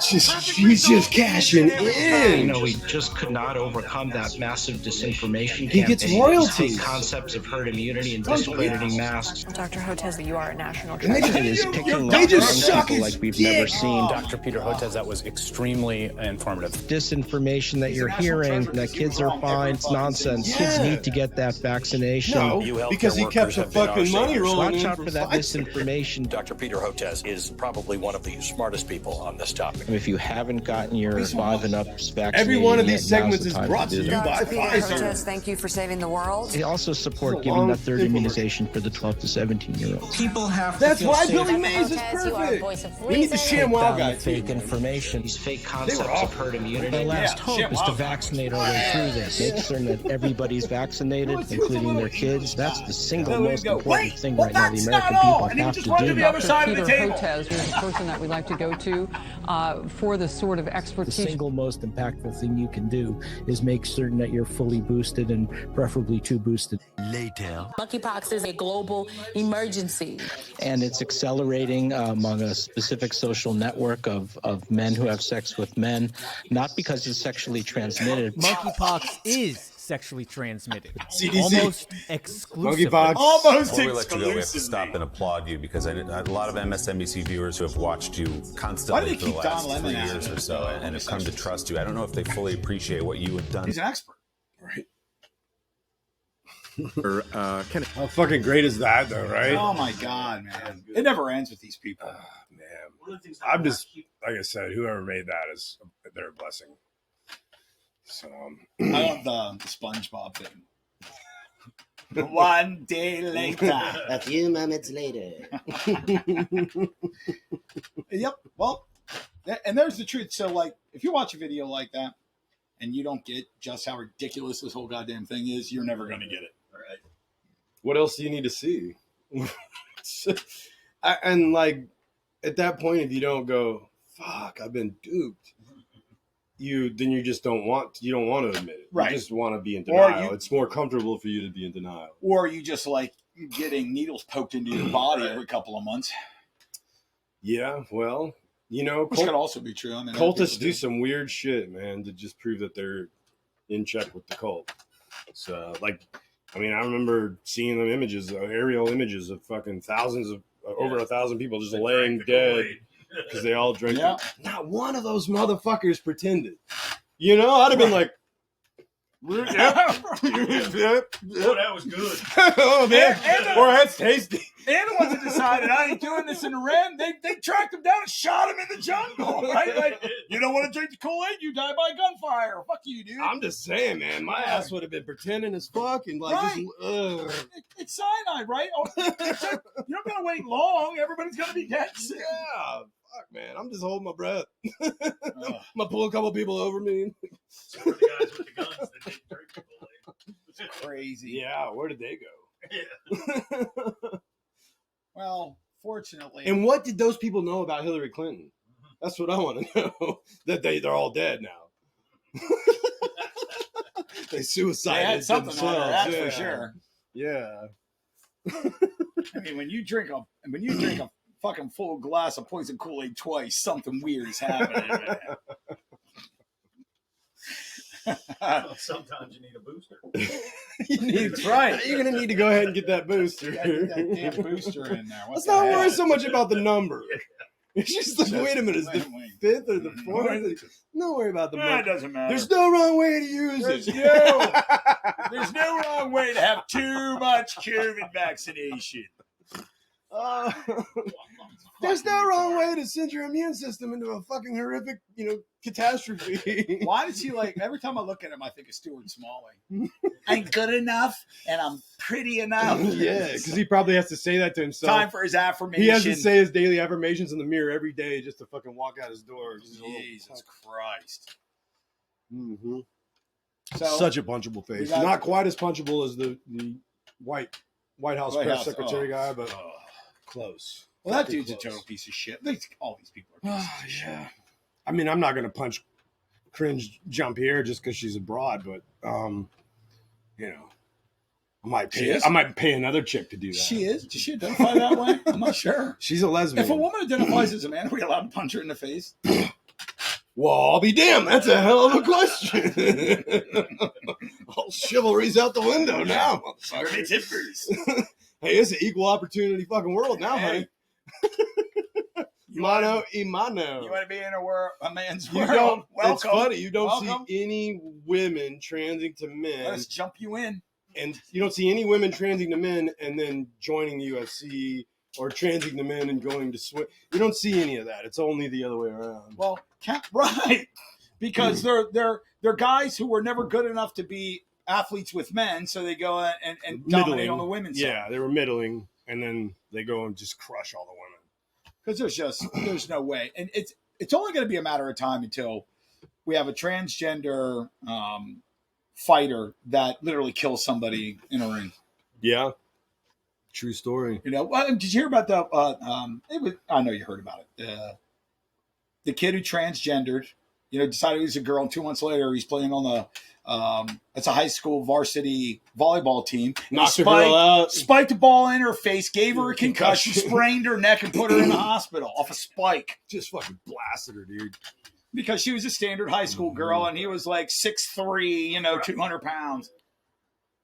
She's just cashing in. We just could not overcome that massive disinformation He gets royalties. Concepts of herd immunity and discrediting masks. Dr. Hotez, you are a national And they treasure. It is picking They up just young suck people his like we've dick. never seen. Dr. Peter Hotez, that was extremely informative. Disinformation that you're hearing, that kids are fine, it's nonsense. Kids need to get that vaccination. No, because he kept the fucking money rolling Watch in out from for that Pfizer. misinformation. Dr. Peter Hotez is probably one of the smartest people on this topic. If you haven't gotten your 5 and up vaccine, Every one of these segments is brought to you by Dr. Peter Pfizer. Hotez, thank you for saving the world. They also support giving that third immunization for the 12 to 17-year-olds. People have to That's feel why safe. Billy Mays is perfect. We need the ShamWow guy. Fake information. These fake concepts of herd immunity. The last hope is to vaccinate our way through this. Make certain that everybody's vaccinated, including their kids. That's the single most important thing right now the American people have to do. Peter Hotez is the person that we like to go to for the sort of The expertise. single most impactful thing you can do is make certain that you're fully boosted and preferably 2 boosted. Later. Monkeypox is a global emergency. And it's accelerating among a specific social network of men who have sex with men, not because it's sexually transmitted. Monkeypox is sexually transmitted. CDC. Almost exclusively. Monkeypox. Almost Before we let you go, we have to exclusively. stop and applaud you because a lot of MSNBC viewers who have watched you constantly for the last 3 years or so and have come to trust you. I don't know if they fully appreciate what you have done. He's an expert. Right. How fucking great is that, though, right? Oh my God, man! It never ends with these people. Man, I'm just like I said. Whoever made that is their blessing. So I love the SpongeBob thing. One day later. A few moments later. Yep. Well, and there's the truth. So, like, if you watch a video like that and you don't get just how ridiculous this whole goddamn thing is, you're never going to get it. All right. what else do you need to see? And like at that point, if you don't go, fuck, I've been duped, you just don't want to admit it. Right. You just want to be in denial. Or it's more comfortable for you to be in denial. Or you just like getting needles poked into your body every couple of months. Yeah, well, which could also be true. I mean, cultists do some weird shit, man, to just prove that they're in check with the cult. So, I remember seeing them images, aerial images of fucking thousands of over 1,000 people just laying dead because they all drank. Yeah. Not one of those motherfuckers pretended. I'd have been like, Oh, that was good. oh man, or that's tasty. And the ones that decided I ain't doing this in the Ren, they tracked him down and shot him in the jungle. Right? Like, you don't want to drink the Kool-Aid, you die by gunfire. Fuck you, dude. I'm just saying, man, my ass would have been pretending as fuck and like right. just, it's cyanide, right? Oh, you're not gonna wait long. Everybody's gonna be dead soon. Yeah. fuck, man, I'm just holding my breath. I'm gonna pull a couple people over me. So were the guys with the guns that didn't drink the Kool-Aid. It's crazy. Yeah, where did they go? Yeah. Well, fortunately. And what did those people know about Hillary Clinton? That's what I want to know. That they're all dead now. They suicided They had something on themselves. her, that's yeah. for sure. Yeah. I mean, when you drink a fucking full glass of poison Kool-Aid twice, something weird is happening. Well, sometimes you need a booster. That's right. You're gonna need to go ahead and get that booster. You gotta get that damn booster in there. Let's not worry so much about the number. It's just like, wait a minute, is the fifth or the fourth? Don't worry about the number. It doesn't matter. There's no wrong way to use it. There's no wrong way to have too much COVID vaccination. There's no wrong way to send your immune system into a fucking horrific, catastrophe. Why does he every time I look at him, I think of Stuart Smalley. I'm good enough and I'm pretty enough. Yeah, because he probably has to say that to himself. Time for his affirmation. He has to say his daily affirmations in the mirror every day just to fucking walk out his door. Jesus Christ. Mm-hmm. So, such a punchable face. Not quite as punchable as the White House press secretary guy, but close. Well, that dude's a total piece of shit. All these people are pieces of shit. I mean, I'm not going to punch cringe jump here just because she's a broad, but I might pay another chick to do that. She is? Does she identify that way? I'm not sure. She's a lesbian. If a woman identifies as a man, are we allowed to punch her in the face? Well, I'll be damned. That's a hell of a question. All chivalry's out the window now. Sorry, tippers. Hey, it's an equal opportunity fucking world now, honey. Mano y mano. You want to be in a man's You world? don't. Welcome. It's funny. You don't Welcome. see any women transing to men. Let us jump you in. And you don't see any women transing to men and then joining the UFC or transing to men and going to swim. You don't see any of that. It's only the other way around. Well, right, because they're guys who were never good enough to be athletes with men, so they go and dominate on the women's side. Yeah, they were middling, and then they go and just crush all the women. Because there's no way, and it's only going to be a matter of time until we have a transgender fighter that literally kills somebody in a ring. Yeah, true story. Did you hear about the? I know you heard about it. The kid who transgendered, decided he was a girl, and 2 months later he's playing on the. It's a high school varsity volleyball team. Knocked the girl out. Spiked a ball in her face, gave her a concussion, sprained her neck, and put her in the hospital off a spike. Just fucking blasted her, dude. Because she was a standard high school girl, and he was like 6'3", 200 pounds.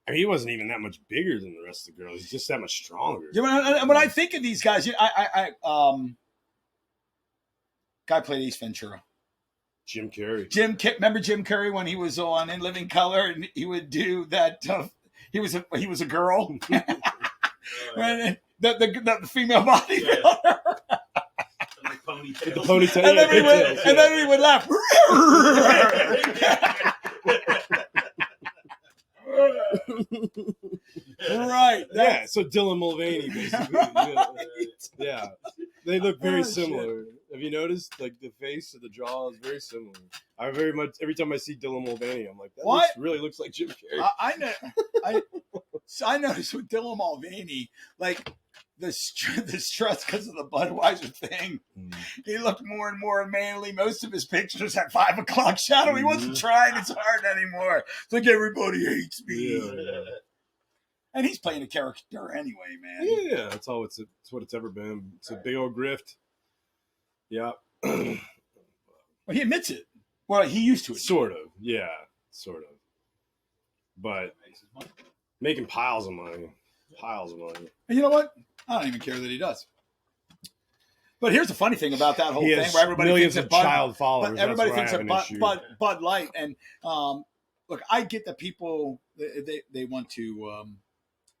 I mean, he wasn't even that much bigger than the rest of the girls. He's just that much stronger. Yeah, when I think of these guys, guy played Ace Ventura. Jim Carrey. Remember Jim Carrey when he was on In Living Color, and he would do that. He was a girl. When the female bodybuilder. The ponytail. And then he would laugh. Right. Yeah. So Dylan Mulvaney, basically. Yeah. They look very similar. Shit. Have you noticed? Like the face or the jaw is very similar. Every time I see Dylan Mulvaney, I'm like, that really looks like Jim Carrey. I noticed with Dylan Mulvaney, like the stress because of the Budweiser thing. He looked more and more manly. Most of his pictures at 5 o'clock shadow. He wasn't trying as hard anymore. It's like everybody hates me. Yeah. And he's playing a character anyway, man. Yeah, that's all. It's what it's ever been. It's a big old grift. Yeah. Well, he admits it. Well, he used to. Sort of. Yeah, sort of. But making piles of money. And you know what? I don't even care that he does. But here's the funny thing about that whole thing, where everybody millions thinks of child followers. But everybody thinks of Bud Light, and look, I get that people they want to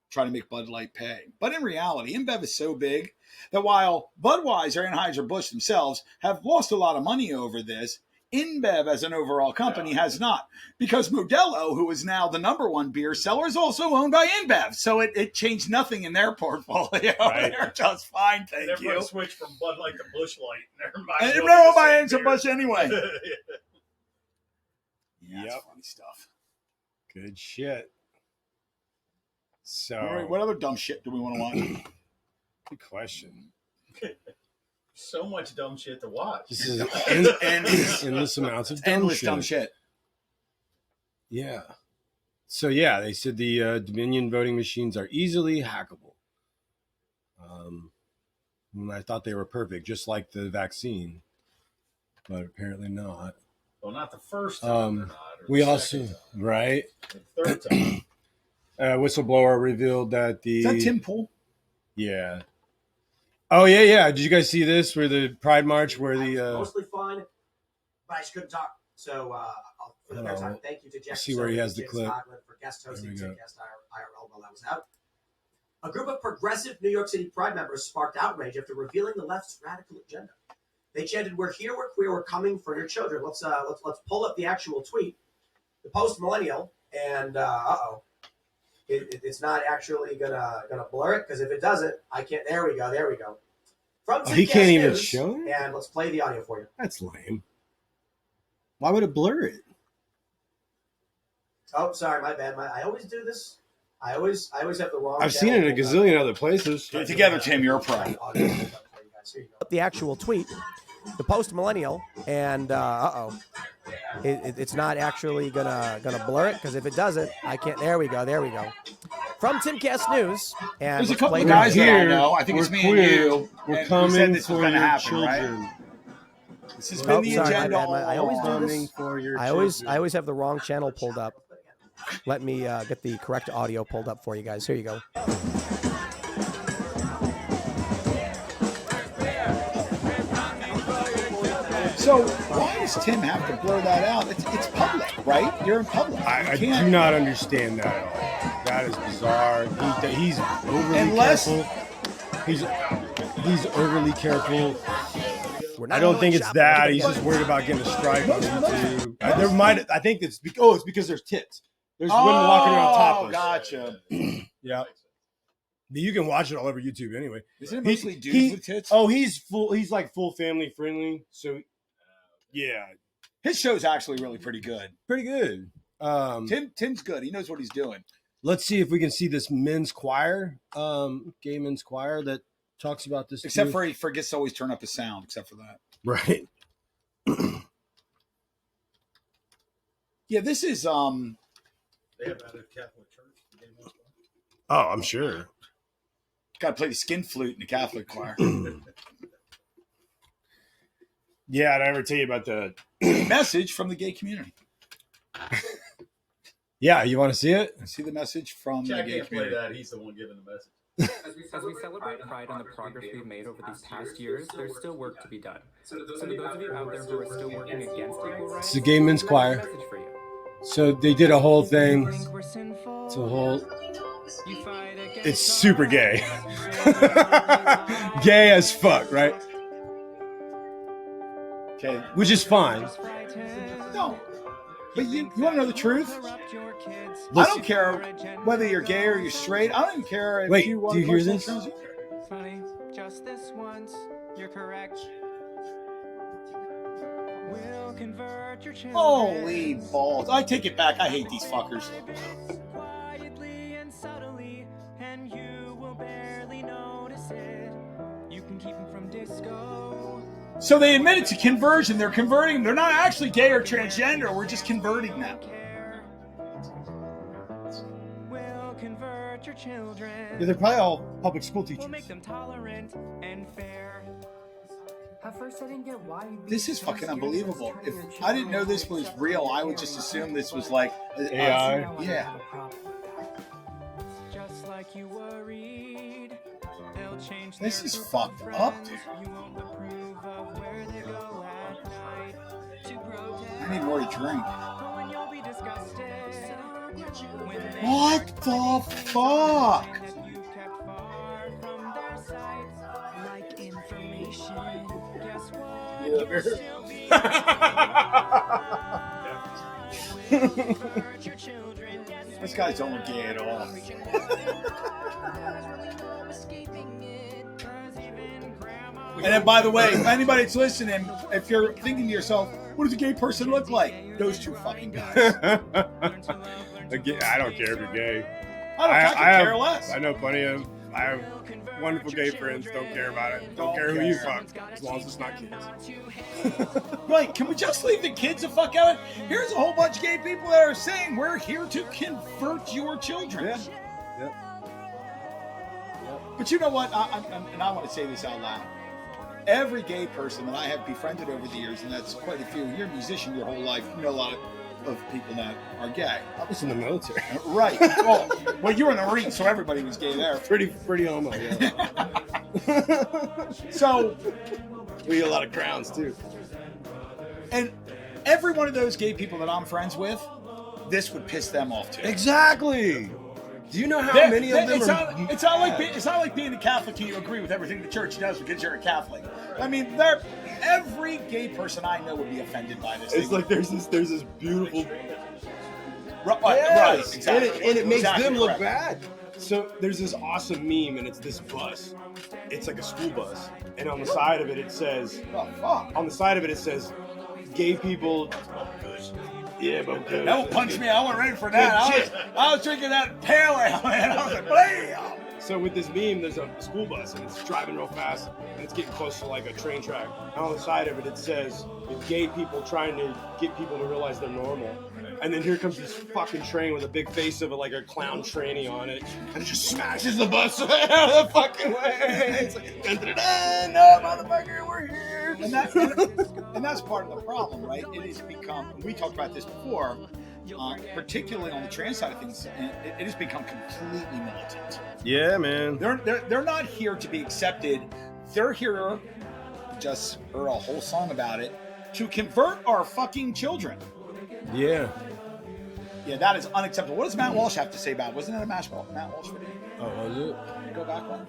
try to make Bud Light pay, but in reality, InBev is so big that while Budweiser and Anheuser-Busch themselves have lost a lot of money over this, InBev as an overall company has not, because Modelo, who is now the number one beer seller, is also owned by InBev. So it changed nothing in their portfolio. Right. They're just fine, thank Everybody you. switched from Bud Light to Busch Light. And they're all buying some Busch anyway. Yep. That's funny stuff. Good shit. So, All right, what other dumb shit do we want to watch? Good question. So much dumb shit to watch. This is endless amounts of dumb shit. Yeah. So yeah, they said the Dominion voting machines are easily hackable. And I thought they were perfect, just like the vaccine, but apparently not. Well, not the first time. They're not, We also right. The third time. Whistleblower revealed that the Is that Tim Pool? Yeah. Oh yeah. Did you guys see this? Where the Pride March, where the mostly fun, but I just couldn't talk. So for the next time, thank you to Jeff. See where he has the clip. For guest hosting Timcast IRL while I was out. A group of progressive New York City Pride members sparked outrage after revealing the left's radical agenda. They chanted, "We're here, we're queer, we're coming for your children." Let's pull up the actual tweet. The Post Millennial, and it's not actually gonna blur it, because if it doesn't, I can't. There we go. From he can't even News, show it. And let's play the audio for you. That's lame. Why would it blur it? Oh, sorry, my bad. I always do this. I always have the wrong. I've seen it in a gazillion other places. Get it together, Tim. You're a pro. The actual tweet, the Post Millennial, and it's not actually gonna blur it, because if it doesn't, I can't. There we go. From Timcast News, and there's a couple of guys here. I know. I think it's me and you. We're and coming said this was for going to your happen, children. right? This has been the agenda. I always do this. For your I always have the wrong channel pulled up. Let me get the correct audio pulled up for you guys. Here you go. So why does Tim have to blur that out? It's public, right? You're in public. I do not understand that at all. That is bizarre. He's overly careful. He's overly careful. I don't think it's that. He's just worried about getting a strike on YouTube. I think it's because there's tits. There's women walking around topless. Gotcha. Yeah. You can watch it all over YouTube anyway. Isn't it mostly dudes with tits? Oh, he's like full family friendly. So yeah. His show's actually really pretty good. Pretty good. Tim's good. He knows what he's doing. Let's see if we can see this men's choir, gay men's choir that talks about this. Except for he forgets to always turn up his sound, except for that. Right. Yeah, this is They have that at Catholic Church. Oh, I'm sure. Got to play the skin flute in the Catholic choir. Yeah, did I ever tell you about the message from the gay community? Yeah, you want to see it? See the message from Jack the gay can't play community. that. He's the one giving the message. As we celebrate Pride and the progress we've made over these past years, there's still work to be done. So to those of you out there who are still working against equal rights, It's the gay men's choir. message for you. So they did a whole thing. It's super gay. Gay as fuck, right? Okay. Which is fine. No. But you want to know the truth? I don't care whether you're gay or you're straight. I don't even care if Wait, you want do you hear to this? Funny, just this once, you're correct. We'll convert your children. Holy balls. I take it back. I hate these fuckers. Quietly and subtly, and you will barely notice it. You can keep them from disco. So they admitted to conversion. They're converting. They're not actually gay or transgender. We're just converting them. We'll convert your children. Yeah, they're probably all public school teachers. We'll make them tolerant and fair. At first, I didn't get why. This is fucking unbelievable. If I didn't know this was real, I would just assume this was like AI. Yeah. Just like you worried, they'll change. This is fucked up, dude. You won't approve of where they go at night to protest. I need more to drink. When you'll be disgusted. What the fuck? Like information. Guess what? Yeah, You'll still be This guy's don't look gay at all. And then, by the way, anybody that's listening, if you're thinking to yourself, what does a gay person look like? Those two fucking guys. I don't care if you're gay. I care less. I know plenty of. I have wonderful gay friends. Don't care about it. Don't care who you fuck, as long as it's not kids. Right? Can we just leave the kids the fuck out? Here's a whole bunch of gay people that are saying we're here to convert your children. Yeah. Yep. But you know what? I want to say this out loud. Every gay person that I have befriended over the years, and that's quite a few. You're a musician your whole life. You know a lot of people that are gay. I was in the military. Right. Well, you were in the Marines, so everybody was gay there. Pretty homo, yeah. So we get a lot of crowns too. And every one of those gay people that I'm friends with, this would piss them off too. Exactly. Do you know how many of them it's not like being a Catholic and you agree with everything the church does because you're a Catholic. I mean, every gay person I know would be offended by this. It's like there's this beautiful, right, exactly, and it makes them look correct. bad. So there's this awesome meme, and it's this bus. It's like a school bus, and on the side of it, it says, "Gay people." Yeah, but that will punch me. I went right for that. I was drinking that pale ale, man. I was like, blam. So with this meme, there's a school bus, and it's driving real fast, and it's getting close to like a train track. And on the side of it, it says, "Gay people trying to get people to realize they're normal." And then here comes this fucking train with a big face of like a clown tranny on it, and it just smashes the bus out of the fucking way. It's like, no, motherfucker, we're here. And that's part of the problem, right? It has become, we talked about this before, particularly on the trans side of things, it has become completely militant. Yeah, man. They're not here to be accepted. They're here, just heard a whole song about it, to convert our fucking children. Yeah. Yeah, that is unacceptable. What does Matt Walsh have to say about it? Wasn't it a Matt Walsh video? Oh, was it? Go back one.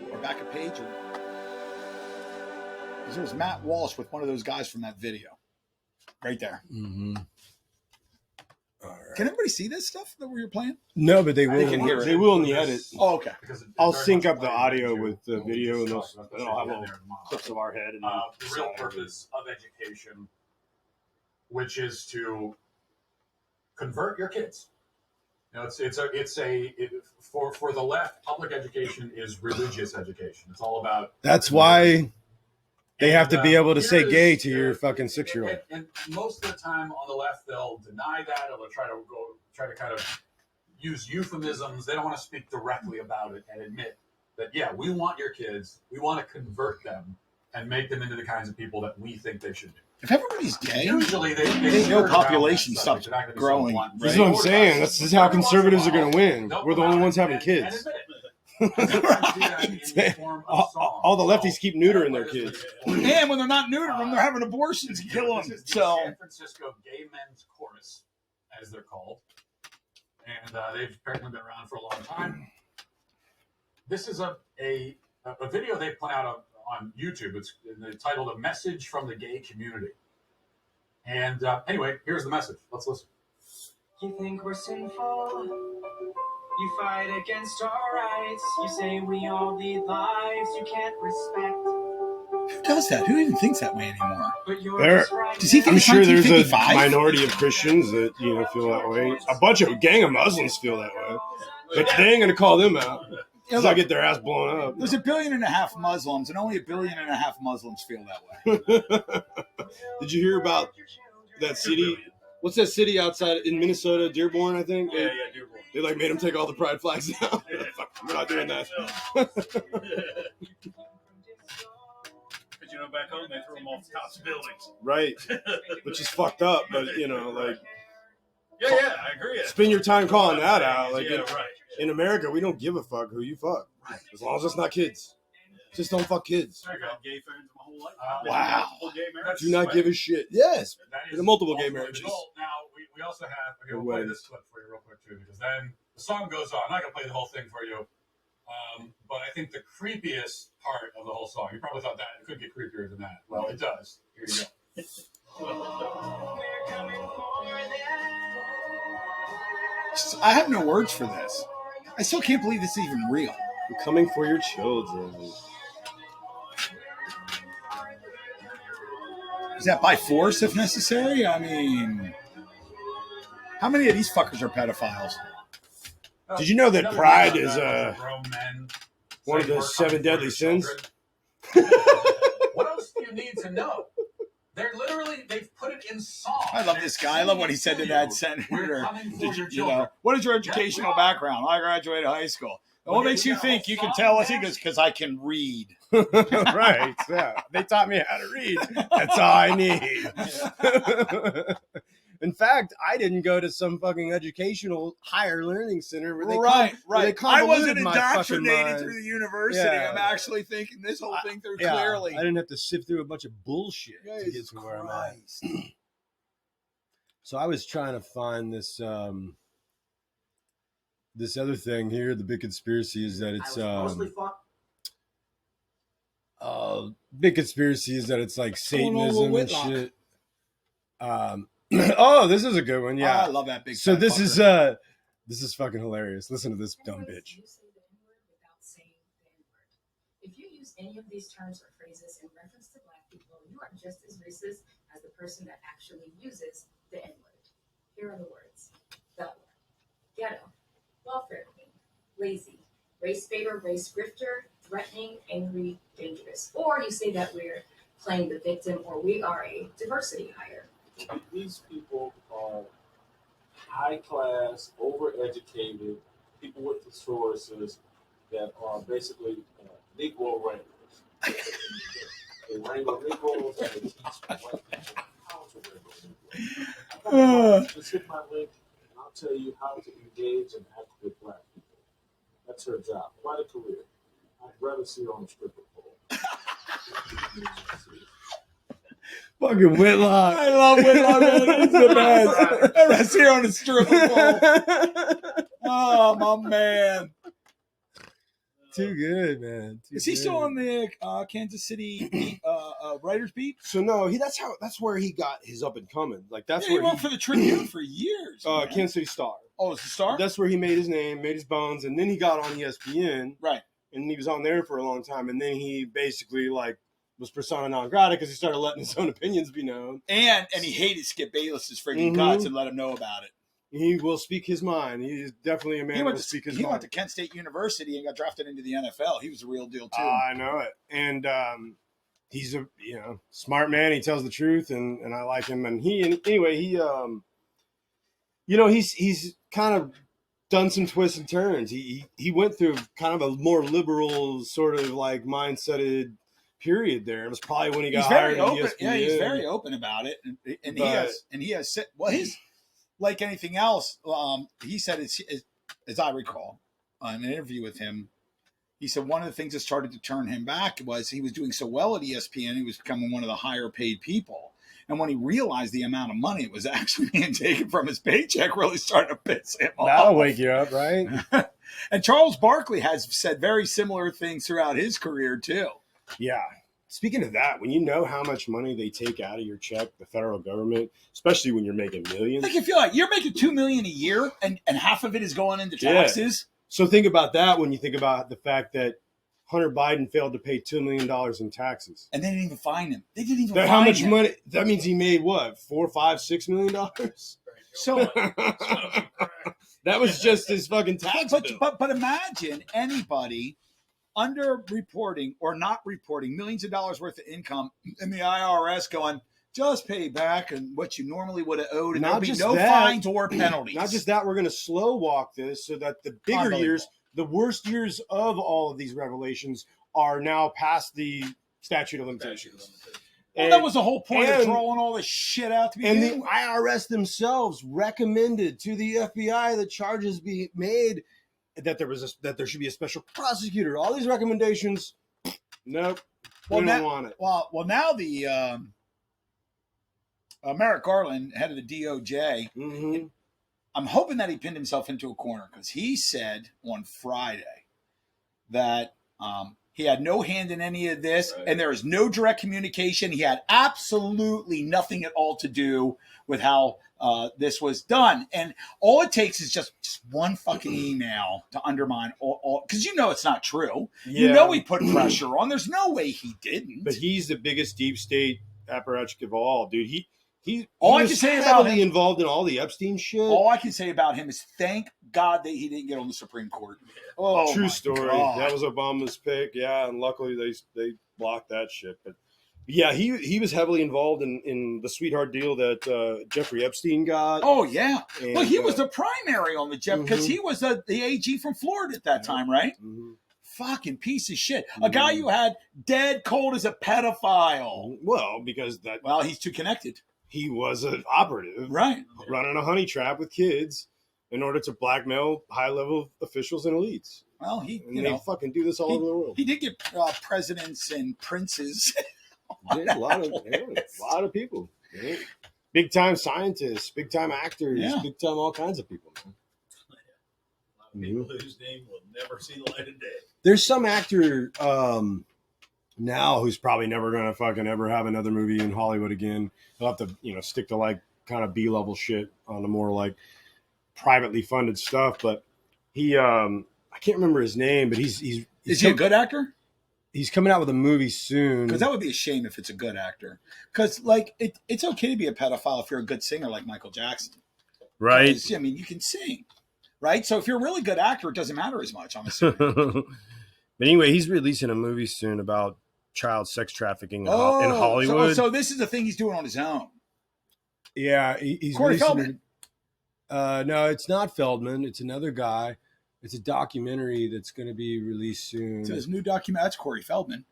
Or back a page. Because there was Matt Walsh with one of those guys from that video. Right there. Mm-hmm. All right. Can everybody see this stuff that we were playing? No, but they will. They can hear it. They will in the edit. Oh, okay. I'll sync up the audio with the video, and then I'll have little clips of our head. And the real purpose of education, which is to convert your kids. You know, for the left, public education is religious education. It's all about. That's why they have to be able to say gay to your fucking 6-year-old. And most of the time on the left, they'll deny that, or they'll try to kind of use euphemisms. They don't want to speak directly about it and admit that, yeah, we want your kids. We want to convert them and make them into the kinds of people that we think they should be. If everybody's gay, usually no population stops growing. Right? This is what I'm saying. This is how conservatives are going to win. We're the only ones having kids. All the lefties keep neutering their kids. And when they're not neutering them, they're having abortions and kill them. So San Francisco Gay Men's Chorus, as they're called, and they've apparently been around for a long time. This is a video they put out on YouTube. It's titled "A Message from the Gay Community." And anyway, here's the message. Let's listen. You think we're sinful? You fight against our rights. You say we all lead lives you can't respect. Who does that? Who even thinks that way anymore? Does he think I'm sure there's a minority of Christians that feel that way. A bunch of gang of Muslims feel that way, but they ain't gonna call them out. Because I get their ass blown up. There's 1.5 billion Muslims, and only 1.5 billion Muslims feel that way. Did you hear about that city? What's that city outside in Minnesota? Dearborn, I think. Yeah, Dearborn. They made them take all the pride flags down. We're not doing that. But back home they threw them off the tops of buildings. Right, which is fucked up. But Yeah, I agree. Spend your time calling that out. Right. In America, we don't give a fuck who you fuck, as long as it's not kids. Just don't fuck kids. I got gay friends my whole life. Wow. Do not give a shit. Yes. The multiple gay marriages. Now, we also have, we'll play this clip for you real quick, too, because then the song goes on. I'm not going to play the whole thing for you, but I think the creepiest part of the whole song, you probably thought that it could get creepier than that. Well, it does. Here you go. I have no words for this. I still can't believe this is even real. We're coming for your children. Is that by force if necessary? I mean, how many of these fuckers are pedophiles? Did you know that pride is one of the We're 7 coming deadly for your sins? What else do you need to know? They've put it in song. I love this guy. I love what he said to that senator. You know, what is your educational background? I graduated high school. What makes you think you can tell us? He goes, because I can read. Right. Yeah. They taught me how to read. That's all I need. In fact, I didn't go to some fucking educational higher learning center where they Right. They I wasn't convoluted my fucking indoctrinated mind. through the university. Yeah. I'm actually thinking this whole thing through Yeah, clearly. I didn't have to sift through a bunch of bullshit to get Jesus to where Christ. I'm at. So I was trying to find this this other thing here. The big conspiracy is that it's big conspiracy is that it's like Satanism and shit. Oh, this is a good one. Yeah, I love that big. So this is fucking hilarious. Listen to this dumb bitch. If you use any of these terms or phrases in reference to Black people, you are just as racist as the person that actually uses the N-word. Here are the words: thug, ghetto, welfare queen, lazy, race baiter, race grifter, threatening, angry, dangerous. Or you say that we're playing the victim or we are a diversity hire. These people are high class, overeducated people with resources that are basically Negro wranglers. They wrangle Negroes and they teach white people how to wrangle Negroes. Just hit my link and I'll tell you how to engage and act with Black people. That's her job. Quite a career. I'd rather see her on a stripper pole. Fucking Whitlock. I love Whitlock, man. He's the best. I see her on a stripper pole. Oh, my man. Too good, man. Is he still on the Kansas City writers beat? So no, that's where he got his up and coming. Like that's Yeah, where he worked for the Tribune for years. Kansas City Star. Oh, it's the Star? That's where he made his name, made his bones, and then he got on ESPN. Right. And he was on there for a long time, and then he basically like was persona non grata because he started letting his own opinions be known. And he hated Skip Bayless's freaking guts and let him know about it. He will speak his mind. He's definitely a man who will speak his mind. He went to Kent State University and got drafted into the NFL. He was the real deal too. I know it. And he's a smart man. He tells the truth, and I like him. And he's kind of done some twists and turns. He went through kind of a more liberal sort of like mindseted period there. It was probably when he got hired at ESPN. Yeah, he's very open about it, and he has said, well, his like anything else. He said, as I recall, in an interview with him, he said one of the things that started to turn him back was he was doing so well at ESPN, he was becoming one of the higher paid people. And when he realized the amount of money it was actually being taken from his paycheck, really started to piss him off. That'll wake you up, right? And Charles Barkley has said very similar things throughout his career, too. Yeah. Speaking of that, when you know how much money they take out of your check, the federal government, especially when you're making millions. Like, if you're like, you're making $2 million a year and half of it is going into taxes. Yeah. So think about that when you think about the fact that Hunter Biden failed to pay $2 million in taxes. And they didn't even fine him. They didn't even fine him. How much money? That means he made what? $4, $5, $6 million? So that was just his fucking tax bill. But imagine anybody under-reporting or not reporting millions of dollars worth of income and the IRS going, just pay back and what you normally would have owed, and there'll be no fines or penalties. Not just that, we're going to slow walk this so that the bigger years, the worst years of all of these revelations are now past the statute of limitations. Well, that was the whole point of throwing all this shit out to begin with. And the IRS themselves recommended to the FBI that charges be made, that there should be a special prosecutor. All these recommendations, nope, we don't want it. Well, now the Merrick Garland, head of the DOJ, I'm hoping that he pinned himself into a corner because he said on Friday that He had no hand in any of this, and there is no direct communication. He had absolutely nothing at all to do with how this was done. And all it takes is just one fucking email to undermine all, because you know it's not true. Yeah. You know he put pressure on. There's no way he didn't. But he's the biggest deep state apparatchik of all, dude. He all I was can say about him, involved in all the Epstein shit. All I can say about him is thank God that he didn't get on the Supreme Court. Oh, true story. God. That was Obama's pick. Yeah, and luckily they blocked that shit. But yeah, he was heavily involved in the sweetheart deal that Jeffrey Epstein got. Oh yeah, and, look, he was the primary on the Jeff because he was the AG from Florida at that time, right? Fucking piece of shit. A guy you had dead cold as a pedophile. Well, because he's too connected. He was an operative, right? Running a honey trap with kids in order to blackmail high-level officials and elites. Well, they fucking do this all over the world. He did get presidents and princes. A lot of people. Yeah. Big time scientists, big time actors, big time all kinds of people. People whose name will never see the light of day. There's some actor now who's probably never gonna fucking ever have another movie in Hollywood again. He'll have to, stick to like kind of B-level shit on the more like privately funded stuff. But he, I can't remember his name, but is he a good actor? He's coming out with a movie soon. Because that would be a shame if it's a good actor. Because like it's okay to be a pedophile if you're a good singer like Michael Jackson, right? I mean, you can sing, right? So if you're a really good actor, it doesn't matter as much. I'm assuming. But anyway, he's releasing a movie soon about child sex trafficking in Hollywood. So this is the thing he's doing on his own. Yeah, he's Corey Feldman. No, it's not Feldman. It's another guy. It's a documentary that's going to be released soon. So his new documentary, that's Corey Feldman.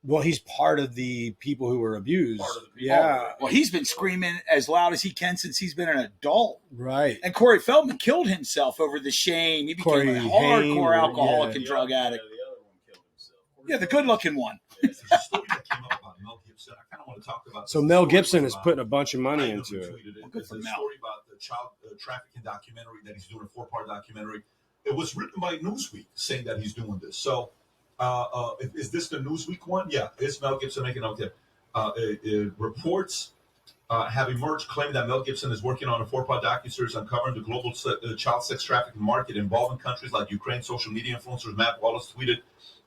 Well, he's part of the people who were abused. Yeah. Well, he's been screaming as loud as he can since he's been an adult. Right. And Corey Feldman killed himself over the shame. He became a hardcore alcoholic and drug addict. Yeah, the good-looking one. There's a story that came up about Mel Gibson. I kind of want to talk about. So Mel Gibson is putting a bunch of money into it. Good for Mel. Story about the child trafficking documentary that he's doing, a 4-part documentary. It was written by Newsweek saying that he's doing this. So, is this the Newsweek one? Yeah, it's Mel Gibson making out there. Reports have emerged claiming that Mel Gibson is working on a 4-part docuseries uncovering the global child sex trafficking market involving countries like Ukraine. Social media influencers Matt Wallace tweeted,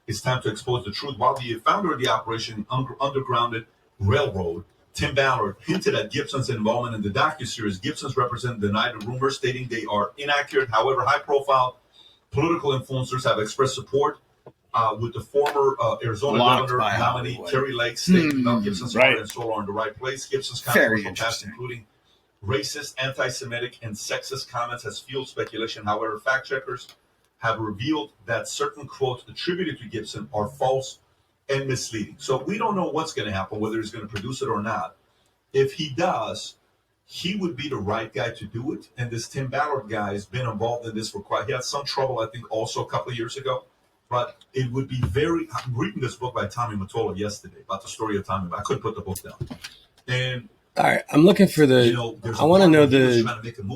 "It's time to expose the truth." While the founder of the operation, Undergrounded Railroad, Tim Ballard, hinted at Gibson's involvement in the docuseries, Gibson's representative denied the rumors, stating they are inaccurate. However, high-profile political influencers have expressed support with the former Arizona governor nominee Kerry Lake, stating Mel Gibson's heart and soul are in the right place. Gibson's controversial past, including racist, anti-Semitic, and sexist comments, has fueled speculation. However, fact checkers have revealed that certain quotes attributed to Gibson are false and misleading. So we don't know what's going to happen, whether he's going to produce it or not. If he does, he would be the right guy to do it. And this Tim Ballard guy has been involved in this for quite. He had some trouble, I think, also a couple of years ago. But it would be I'm reading this book by Tommy Mottola yesterday about the story of Tommy. I couldn't put the book down. And all right, I'm looking for the. I want to know the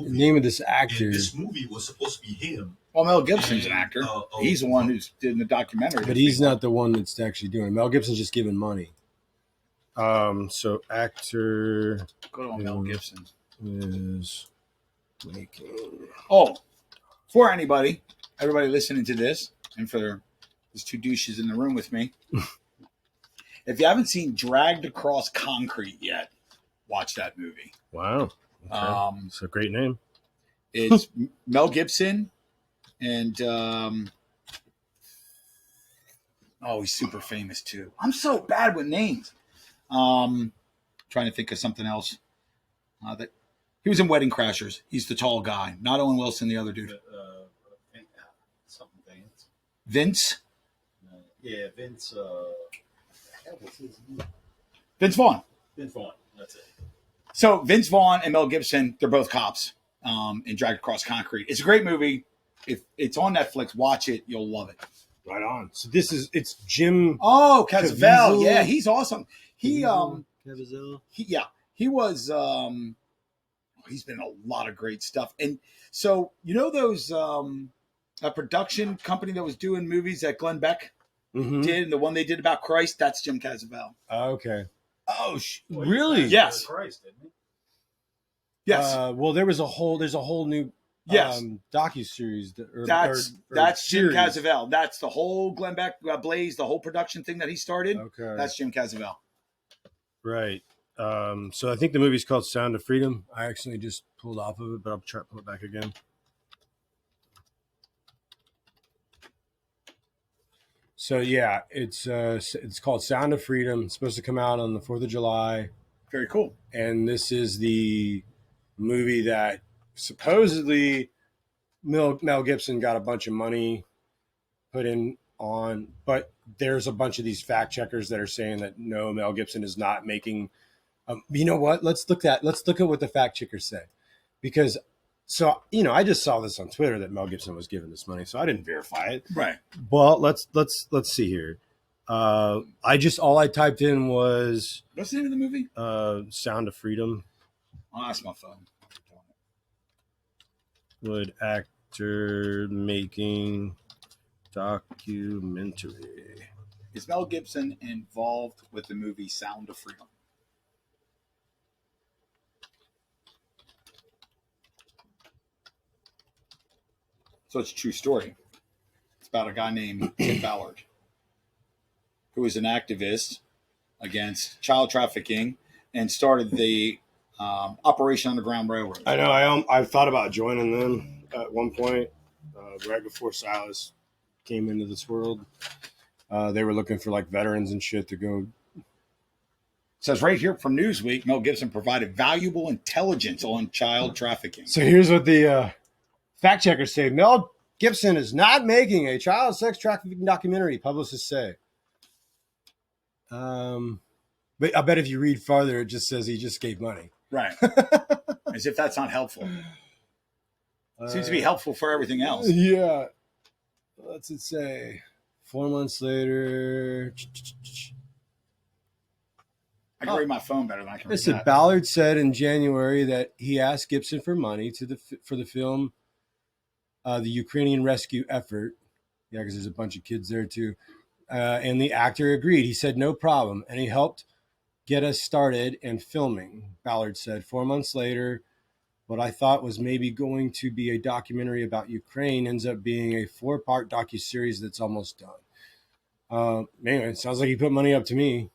name of this actor. And this movie was supposed to be him. Well, Mel Gibson's an actor. He's the one who's doing the documentary. But he's not the one that's actually doing it. Mel Gibson's just giving money. So actor. Good on Mel Gibson. Is making. Oh, for everybody listening to this, and for these two douches in the room with me, if you haven't seen Dragged Across Concrete yet, watch that movie. Wow. Okay. It's a great name. It's Mel Gibson and he's super famous too. I'm so bad with names. Trying to think of something else. That he was in Wedding Crashers. He's the tall guy, not Owen Wilson, the other dude. Something Vince. Vince? Yeah, Vince. What's his name? Vince Vaughn. Vince Vaughn. That's it. So Vince Vaughn and Mel Gibson, they're both cops in Dragged Across Concrete. It's a great movie. If it's on Netflix, watch it. You'll love it. Right on. So it's Jim. Oh, Caviezel. Yeah, he's awesome. He Caviezel. He was he's been in a lot of great stuff. And so, those a production company that was doing movies at Glenn Beck? did, and the one they did about Christ, that's Jim Caviezel. Okay. Oh, really? Yes. Christ, didn't he? Yes. Well, there's a whole new docuseries. That's Jim Caviezel. That's the whole Glenn Beck Blaze, the whole production thing that he started. Okay. That's Jim Caviezel. Right. So I think the movie's called Sound of Freedom. I actually just pulled off of it, but I'll try to pull it back again. So yeah, it's called Sound of Freedom. It's supposed to come out on the 4th of July. Very cool. And this is the movie that supposedly Mel Gibson got a bunch of money put in on, but there's a bunch of these fact checkers that are saying that no, Mel Gibson is not making. You know what? Let's look at what the fact checkers say, because I just saw this on Twitter that Mel Gibson was given this money, so I didn't verify it. Right. Well, let's see here. All I typed in was what's the name of the movie? Sound of Freedom. Oh, that's my phone. Would actor making documentary. Is Mel Gibson involved with the movie Sound of Freedom? So it's a true story. It's about a guy named Tim Ballard, who was an activist against child trafficking and started the Operation Underground Railroad. I know. I thought about joining them at one point, right before Silas came into this world. They were looking for like veterans and shit to go. It says right here from Newsweek, Mel Gibson provided valuable intelligence on child trafficking. So here's what the fact checkers say. Mel Gibson is not making a child sex trafficking documentary, publicists say. But I bet if you read farther, it just says he just gave money. Right. As if that's not helpful. Seems to be helpful for everything else. Yeah. What's it say? 4 months later. I can read my phone better than I can read Listen, that. Ballard said in January that he asked Gibson for money for the film, the Ukrainian rescue effort. Yeah, because there's a bunch of kids there too. And the actor agreed. He said, no problem. And he helped get us started and filming, Ballard said. 4 months later, what I thought was maybe going to be a documentary about Ukraine ends up being a 4-part docuseries that's almost done. Anyway, it sounds like he put money up to me.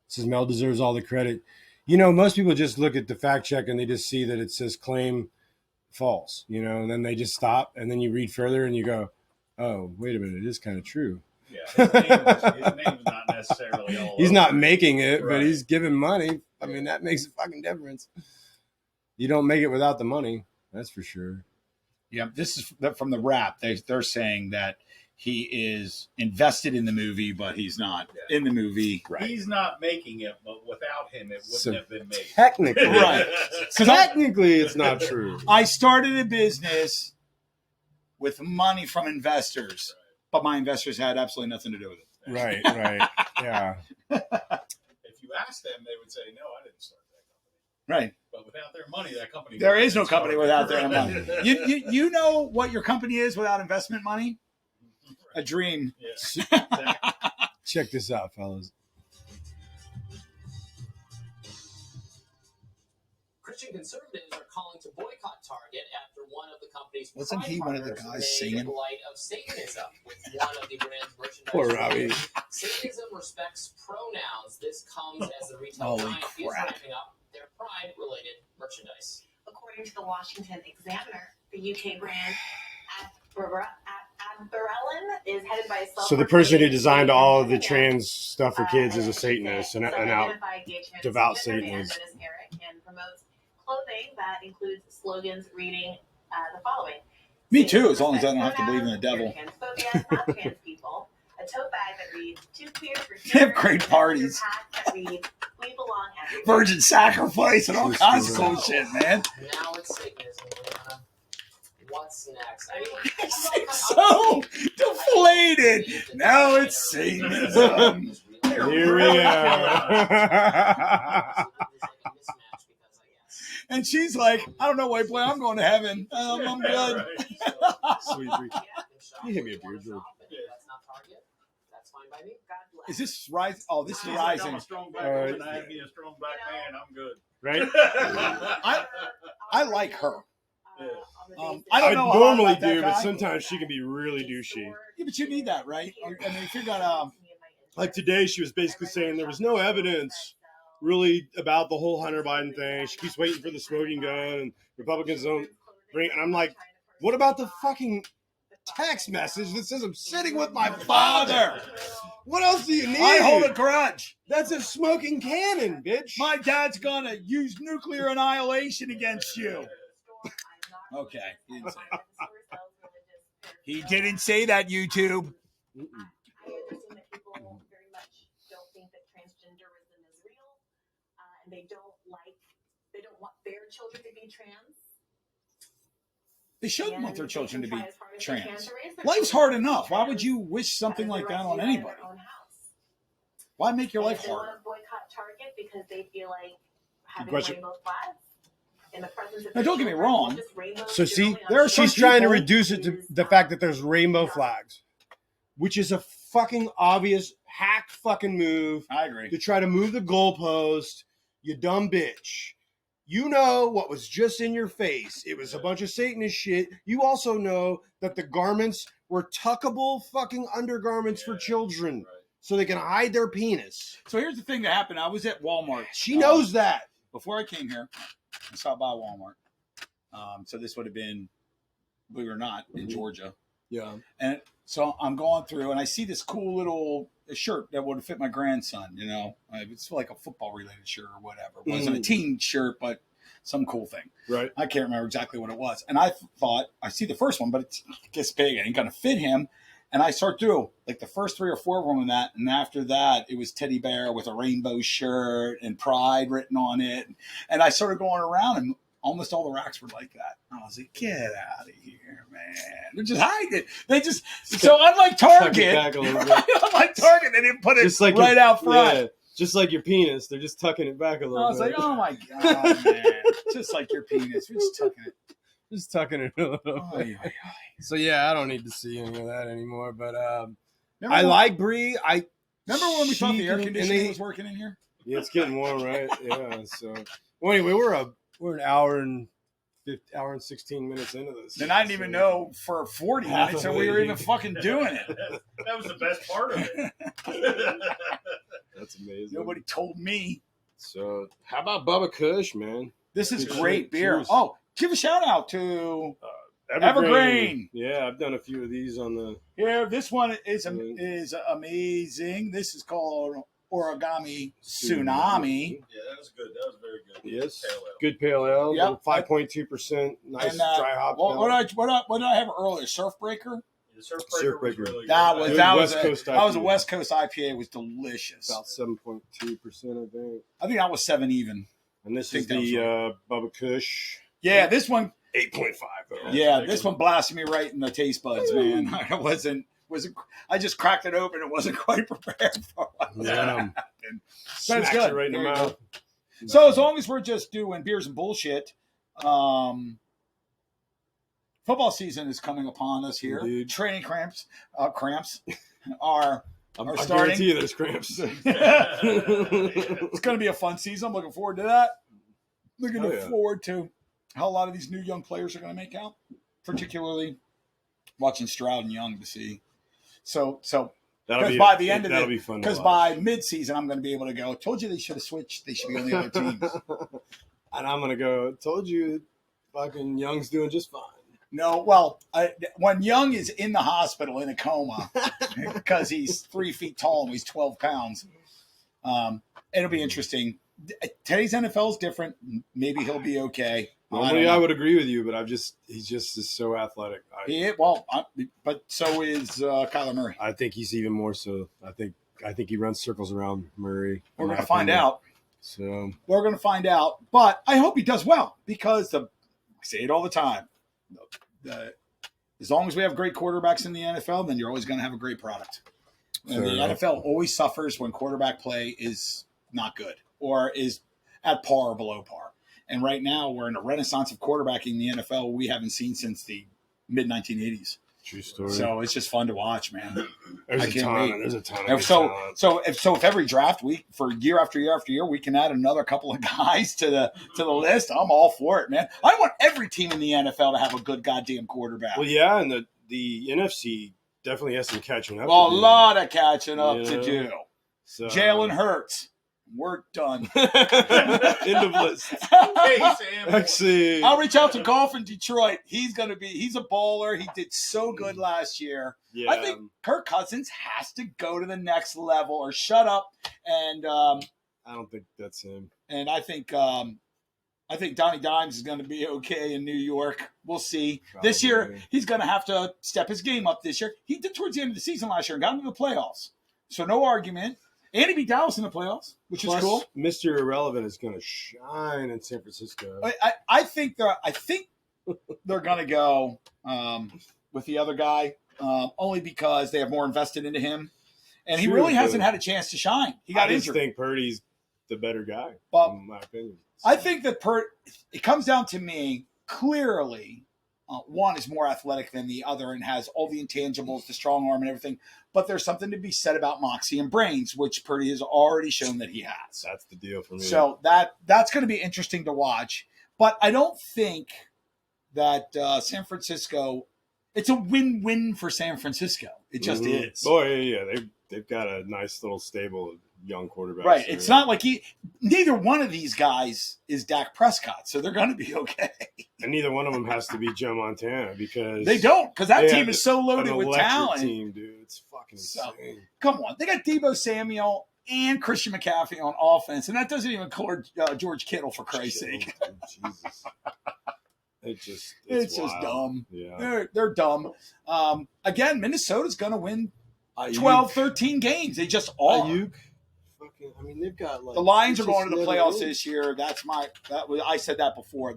Says Mel deserves all the credit. You know, most people just look at the fact check and they just see that it says claim false, and then they just stop. And then you read further and you go, oh, wait a minute, it is kind of true. Yeah, his name's not necessarily all He's over. not making it, Right. but he's giving money. I mean, that makes a fucking difference. You don't make it without the money, that's for sure. Yeah, this is from the Wrap. They're saying that he is invested in the movie, but he's not in the movie. Right. He's not making it, but without him, it wouldn't have been made. Technically, Right. Technically, it's not true. I started a business with money from investors, but my investors had absolutely nothing to do with it. Right, yeah. If you ask them, they would say, no, I didn't start that company. Right. But without their money, that company... There is no company without their Right. money. You know what your company is without investment money? A dream. Yes. Exactly. Check this out, fellas. Christian conservatives are calling to boycott Target after one of the company's Wasn't pride he one of the partners guys made singing? light of Satanism with one of the brand's merchandise. Poor Robbie. Satanism respects pronouns. This comes as the retail Holy giant is crap. ramping up their pride-related merchandise. According to the Washington Examiner, the UK brand Adberellen is headed by a So the person who designed all of the trans stuff for kids is a Satanist, and out devout Satanist. and promotes clothing that includes slogans reading the following. Me too, as long as I don't have to believe in the devil. Transphobia, not trans people. A tote bag that reads "Too queer for They have dinner," great parties. a hat that reads "We belong everywhere." Virgin sacrifice and all kinds of cool shit, man. Now it's Satanism, Leanna. What's next? I mean, So deflated. Now it's Satanism. Here we go. And she's like, I don't know, white boy, I'm going to heaven. I'm good. Sweet dream. You hit me a beard, George. That's not Target. Is this Rising? Oh, this is She's Rising. I'm a strong black woman. I am being a strong black man. I'm good. Right? I like her. Yeah. I don't know. normally how about do, that but guy. sometimes she can be really douchey. Yeah, but you need that, right? I mean, if you got Like today, she was basically saying there was no evidence really about the whole Hunter Biden thing. She keeps waiting for the smoking gun, and Republicans don't bring. And I'm like, what about the fucking text message that says I'm sitting with my father? What else do you need? I hold a grudge. That's a smoking cannon, bitch. My dad's gonna use nuclear annihilation against you. Okay. He didn't say that, YouTube. I understand that people very much don't think that transgenderism is real, and they don't want their children to be trans. They shouldn't want their children to be trans. Life's hard enough. Why would you wish something like that on anybody? Why make your life They want harder? to boycott Target because they feel like having question. rainbow flags in the presence of Now, don't get me wrong. So see, There are some she's trying to people- reduce it to the fact that there's rainbow flags, which is a fucking obvious hack fucking move. I agree. To try to move the goalpost, you dumb bitch. You know what was just in your face. It was a bunch of Satanist shit. You also know that the garments were tuckable fucking undergarments for children so they can hide their penis. So here's the thing that happened. I was at Walmart. She knows that. Before I came here, I stopped by Walmart. So this would have been, believe it or not, in Georgia. Yeah. And so I'm going through, and I see this cool little shirt that would fit my grandson. You know, it's like a football-related shirt or whatever. It wasn't a teen shirt, but some cool thing. Right. I can't remember exactly what it was. And I thought, I see the first one, but it gets big. It ain't going to fit him. And I sort through like the first 3 or 4 of them in that. And after that, it was teddy bear with a rainbow shirt and pride written on it. And I started going around, and almost all the racks were like that. I was like, get out of here, man. They're just hiding it. They just, so unlike Target, unlike Target, they didn't put it Just like right out front. Yeah, just like your penis. They're just tucking it back a little I was bit. like, oh my God, man. Just like your penis. You're just tucking it. Just tucking it a little bit. Oy, oy, oy. So yeah, I don't need to see any of that anymore. But Remember I when- like Bree. Remember when we thought the air can- conditioning and they- was working in here? Yeah, it's getting warm, right? Yeah. So well, anyway, we're an hour and 16 minutes into this. And I didn't even know for 40 Half minutes of that we it. were even fucking doing it. That was the best part of it. That's amazing. Nobody told me. So how about Bubba Kush, man? This is Good great shit. beer. Cheers. Oh, give a shout out to Evergreen. Yeah, I've done a few of these on the. Here, this one is amazing. This is called Origami Tsunami. Yeah, that was good. That was very good. Yes, Pale ale. good pale ale. Yep. 5.2%. Nice And, dry hop. what did I have earlier? Surf Breaker. The Surf Surf Breaker was Breaker. really That good. was Good that West was Coast that was a IPA. West Coast IPA. It was delicious. About 7.2%, I think. I think that was 7 even. And this I is think that was the Bubba Kush. Yeah, this one. 8.5. Yeah, this one blasted me right in the taste buds, man. I wasn't. I just cracked it open. It wasn't quite prepared for what was Yeah. going to happen. But it's Smacks good. it right in the There you mouth. go. So as long as we're just doing beers and bullshit, football season is coming upon us here. Indeed. Training cramps are I starting. guarantee you there's cramps. It's going to be a fun season. I'm looking forward to that. Looking Oh, yeah. forward to how a lot of these new young players are going to make out, particularly watching Stroud and Young to see. So That'll because be by the end of that'll it, be fun. because by mid-season, I'm going to be able to go. Told you they should have switched. They should be on the other teams. And I'm gonna go. Told you, fucking Young's doing just fine. No, well, when Young is in the hospital in a coma because he's 3 feet tall and he's 12 pounds, it'll be interesting. Today's NFL is different. Maybe he'll be okay. Normally, I would agree with you, but he's just is so athletic. But so is Kyler Murray. I think he's even more so. I think he runs circles around Murray. We're going to find out. So we're going to find out. But I hope he does well because I say it all the time. As long as we have great quarterbacks in the NFL, then you're always going to have a great product. And the NFL always suffers when quarterback play is not good or is at par or below par. And right now we're in a renaissance of quarterbacking in the NFL we haven't seen since the mid-1980s. True story. So it's just fun to watch, man. There's I a can't ton. wait. There's a ton. And if every draft week for year after year after year, we can add another couple of guys to the list, I'm all for it, man. I want every team in the NFL to have a good goddamn quarterback. Well, yeah, and the NFC definitely has some catching up. Well, to a do. lot of catching up You to know? do. So, Jalen Hurts, we're done. End of list. Actually, I'll reach out to Goff in Detroit. He's a bowler. He did so good last year. Yeah. I think Kirk Cousins has to go to the next level or shut up. And I don't think that's him. And I think Donnie Dimes is going to be okay in New York. We'll see. Probably. This year, he's going to have to step his game up this year. He did towards the end of the season last year and got into the playoffs. So no argument. And he beat Dallas in the playoffs, which is cool. Mr. Irrelevant is going to shine in San Francisco. I think they're going to go with the other guy only because they have more invested into him. And he really hasn't had a chance to shine. He got injured. I think Purdy's the better guy, in my opinion. I think that it comes down to me clearly. One is more athletic than the other and has all the intangibles, the strong arm and everything. But there's something to be said about moxie and brains, which Purdy has already shown that he has. That's the deal for me. So that's going to be interesting to watch. But I don't think that San Francisco, it's a win-win for San Francisco. It just is. Oh, yeah. They've got a nice little stable of young quarterbacks. Right. It's not like neither one of these guys is Dak Prescott, so they're going to be okay. And neither one of them has to be Joe Montana because they don't, because that team is so loaded with talent. Team, dude, it's fucking insane. Come on, they got Deebo Samuel and Christian McCaffrey on offense, and that doesn't even include George Kittle for Christ's sake. Jesus, it's just dumb. Yeah, they're dumb. Again, Minnesota's going to win 12, 13 games. They just are. I mean, they've got the Lions are going to the playoffs this year. I said that before.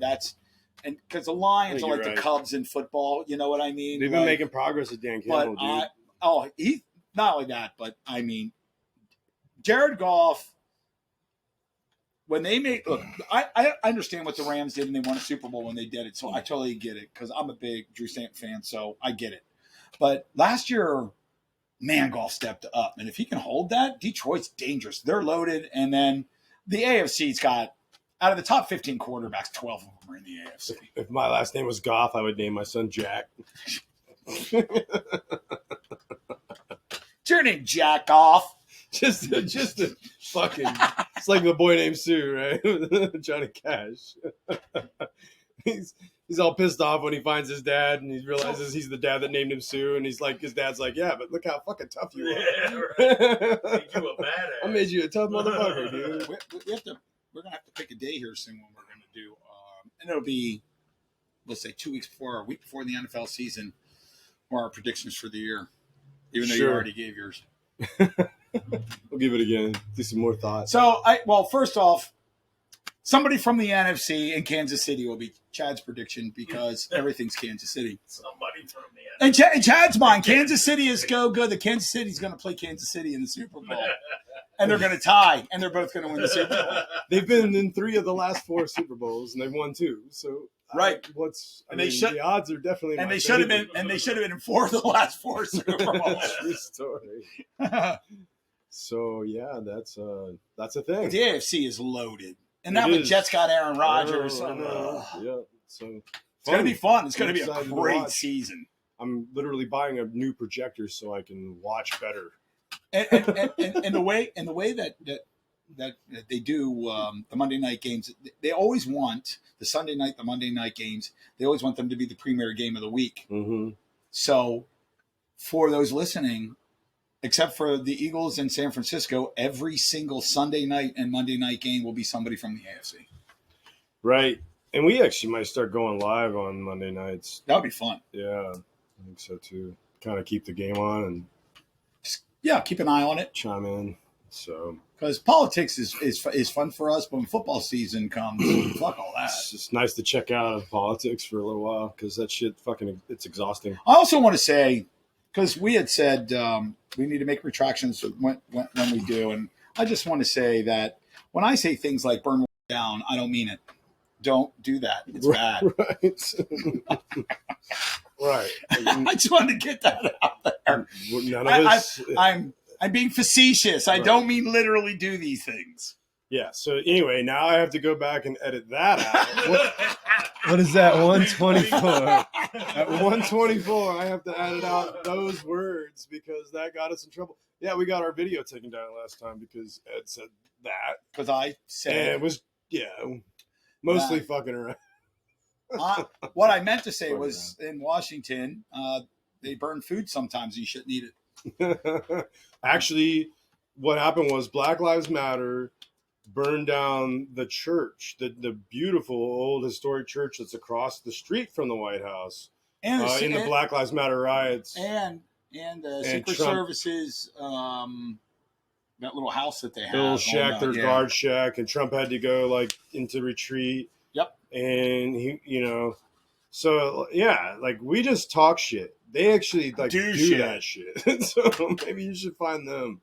And because the Lions are like the Cubs in football, you know what I mean? They've been making progress with Dan Campbell, dude. He's not only that, but I mean, Jared Goff. When they I understand what the Rams did and they won a Super Bowl when they did it, so I totally get it because I'm a big Drew Stanton fan, so I get it. But last year, man, Goff stepped up, and if he can hold that, Detroit's dangerous. They're loaded, and then the AFC's got out of the top 15 quarterbacks, 12 of them are in the AFC. If my last name was Goff, I would name my son Jack. What's your name, Jack Goff? Just a fucking. It's like the boy named Sue, right? Johnny Cash. He's all pissed off when he finds his dad and he realizes he's the dad that named him Sue, and his dad's like, yeah, but look how fucking tough you are. Yeah, right. Made you a badass. I made you a tough motherfucker, dude. We're gonna have to pick a day here soon when we're gonna do, and it'll be, let's say, 2 weeks before, or a week before the NFL season, or our predictions for the year. Even though you already gave yours. We'll give it again. Do some more thought. So, first off, somebody from the NFC in Kansas City will be Chad's prediction because everything's Kansas City. Somebody from the NFC. And in Chad's mind, Kansas City is so good that Kansas City's going to play Kansas City in the Super Bowl. And they're going to tie, and they're both going to win the Super Bowl. They've been in 3 of the last 4 Super Bowls, and they've won 2. So right, the odds are definitely. And they should have been. And they should have been in 4 of the last 4 Super Bowls. True story. So yeah, that's a thing. But the AFC is loaded, and now the Jets got Aaron Rodgers. Yeah, so it's going to be fun. It's going to be a great season. I'm literally buying a new projector so I can watch better. And the way that they do the Monday night games, they always want the Sunday night, the Monday night games. They always want them to be the premier game of the week. Mm-hmm. So for those listening, except for the Eagles in San Francisco, every single Sunday night and Monday night game will be somebody from the AFC. Right. And we actually might start going live on Monday nights. That would be fun. Yeah, I think so too. Kind of keep the game on and keep an eye on it. Chime in. So because politics is fun for us, but when football season comes, fuck all that. It's just nice to check out of politics for a little while because that shit it's exhausting. I also want to say, because we had said we need to make retractions when we do, and I just want to say that when I say things like burn down, I don't mean it. Don't do that. It's bad. Right. Right. I just wanted to get that out there. None of us. I'm being facetious. I don't mean literally do these things. Yeah. So anyway, now I have to go back and edit that out. What is that? 124. At 124, I have to edit out those words because that got us in trouble. Yeah, we got our video taken down last time because Ed said that. Because I said and it was mostly fucking around. What I meant to say was in Washington, they burn food sometimes and you shouldn't eat it. Actually, what happened was Black Lives Matter burned down the church, the beautiful old historic church that's across the street from the White House, in the Black Lives Matter riots. And Secret Services, that little house that they have. Little shack, their guard shack, and Trump had to go into retreat. Yep. And he, so yeah, we just talk shit. They actually do that shit. So maybe you should find them.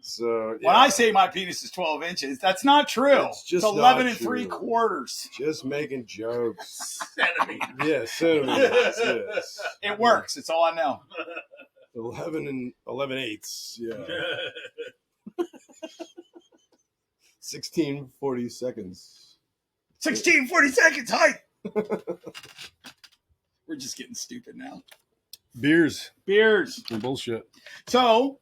So when I say my penis is 12 inches, that's not true. It's 11 3/4. Just making jokes. Centimeters. Yeah, centimeters. Yes. It works. It's all I know. 11 8ths. Yeah. 1640 seconds. 1640 seconds height. We're just getting stupid now. Beers. And bullshit. So,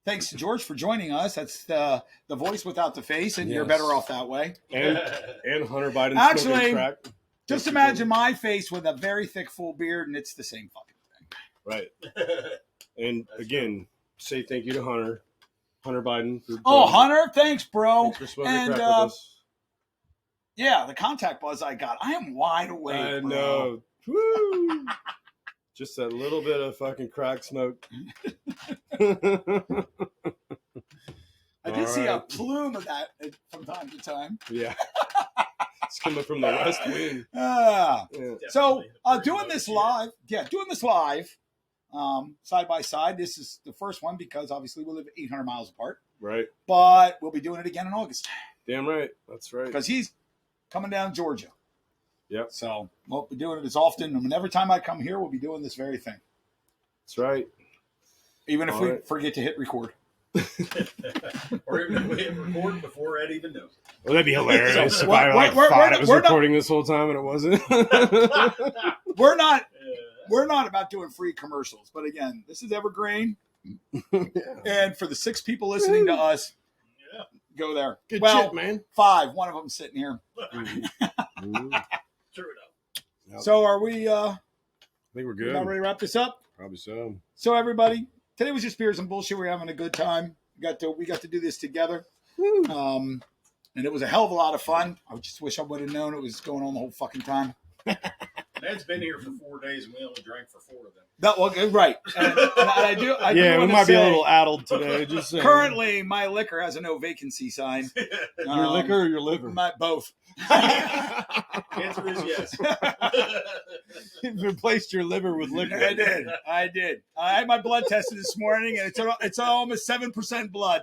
thanks to George for joining us. That's the voice without the face, and you're better off that way. And Hunter Biden actually, crack. Just imagine my face with a very thick, full beard, and it's the same fucking thing. Right. And again, say thank you to Hunter Biden. Hunter, thanks, bro. Thanks for smoking crack with us. Yeah, the contact buzz I got. I am wide awake. I know. Woo! Just that little bit of fucking crack smoke. I did see a plume of that from time to time. Yeah. It's coming from the west wing. So doing this live, side by side. This is the first one because obviously we live 800 miles apart. Right. But we'll be doing it again in August. Damn right. That's right. Because he's coming down Georgia. Yep. So we'll be doing it as often. And every time I come here, we'll be doing this very thing. That's right. Even if we forget to hit record. Or even if we hit record before Ed even knows. Well, that'd be hilarious if I thought it was recording this whole time and it wasn't. We're not about doing free commercials. But again, this is evergreen. And for the 6 people listening to us, go there. Good shit, man. 5. One of them sitting here. True enough. So are we? I think we're good. About ready to wrap this up? Probably so. So everybody, today was just beers and bullshit. We're having a good time. We got to do this together. And it was a hell of a lot of fun. I just wish I would have known it was going on the whole fucking time. Ed's been here for 4 days, and we only drank for 4 of them. Right. And I do we might be a little addled today. Just saying. Currently, my liquor has a no vacancy sign. Your liquor or your liver? Both. Answer is yes. You replaced your liver with liquor. I did. I had my blood tested this morning, and it's almost 7% blood.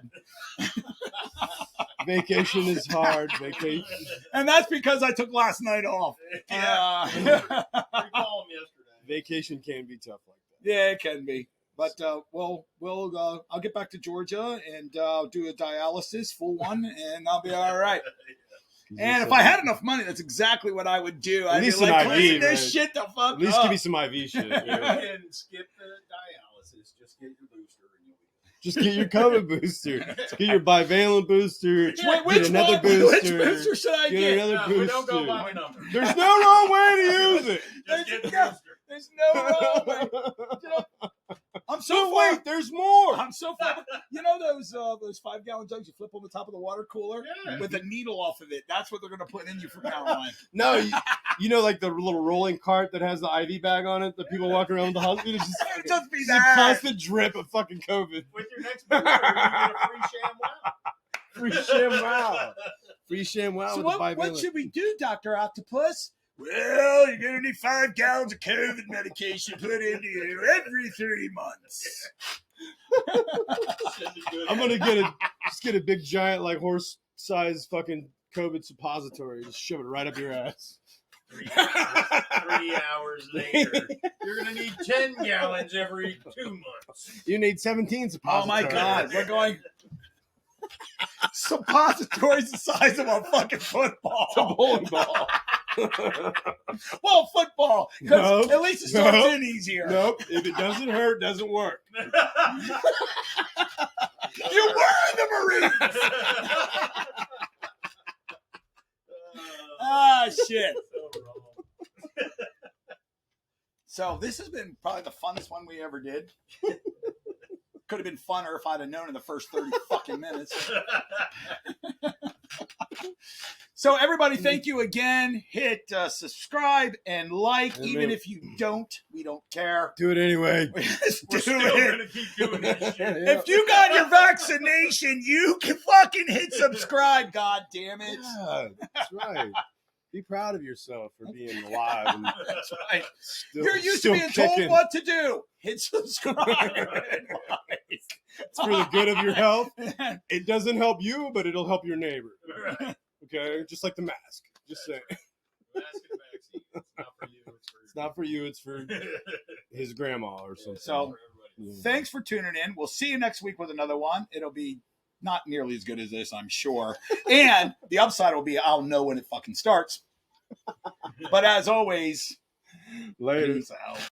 Vacation is hard. Vacation. And that's because I took last night off. Yeah. We called him yesterday. Vacation can be tough like that. Yeah, it can be. But I'll get back to Georgia and do a dialysis, full one, and I'll be all right. And if I had enough money, that's exactly what I would do. I'd be like, listen this shit the fuck At least give me some IV shit. And skip the dialysis. Just get your booster. Just get your COVID booster. Get your bivalent booster. Which another booster. Which booster should I get? Another booster. We don't go by my number. There's no wrong way to use it. There's no wrong way. I'm so far. Wait, there's more. I'm so far. You know those 5-gallon jugs you flip on the top of the water cooler with a needle off of it? That's what they're going to put in you from now on. No, you know, like the little rolling cart that has the IV bag on it that people walk around with the hospital. It's just be a constant drip of fucking COVID. With your next booster, you get a free ShamWow. Free ShamWow. Free ShamWow. So with the bivalent. what should we do, Dr. Octopus? Well, you're going to need 5 gallons of COVID medication put into you every 3 months. I'm going to get a big giant like horse-sized fucking COVID suppository. Just shove it right up your ass. 3 hours later. You're going to need 10 gallons every 2 months. You need 17 suppositories. Oh my God, we're going suppositories the size of a fucking football. It's a bowling ball. Well, football, because at least it starts in easier. Nope. If it doesn't hurt, it doesn't work. You were in the Marines. Ah, shit. So this has been probably the funnest one we ever did. Could have been funner if I'd have known in the first 30 fucking minutes. So everybody, thank you again. Hit subscribe and like. Even if you don't, we don't care. Do it anyway. Just We're do still it. going to keep doing this shit. If you got your vaccination, you can fucking hit subscribe. God damn it. Yeah, that's right. Be proud of yourself for being alive. And That's right. still, You're used to still being kicking. told what to do. Hit subscribe. It's for the good of your health. It doesn't help you, but it'll help your neighbor. Right. Okay? Just like the mask. Just saying. Mask and vaccine. It's not for you. It's not for you. It's for his grandma or something. So, thanks for tuning in. We'll see you next week with another one. It'll be not nearly as good as this, I'm sure. And the upside will be I'll know when it fucking starts. But as always, later. peace out.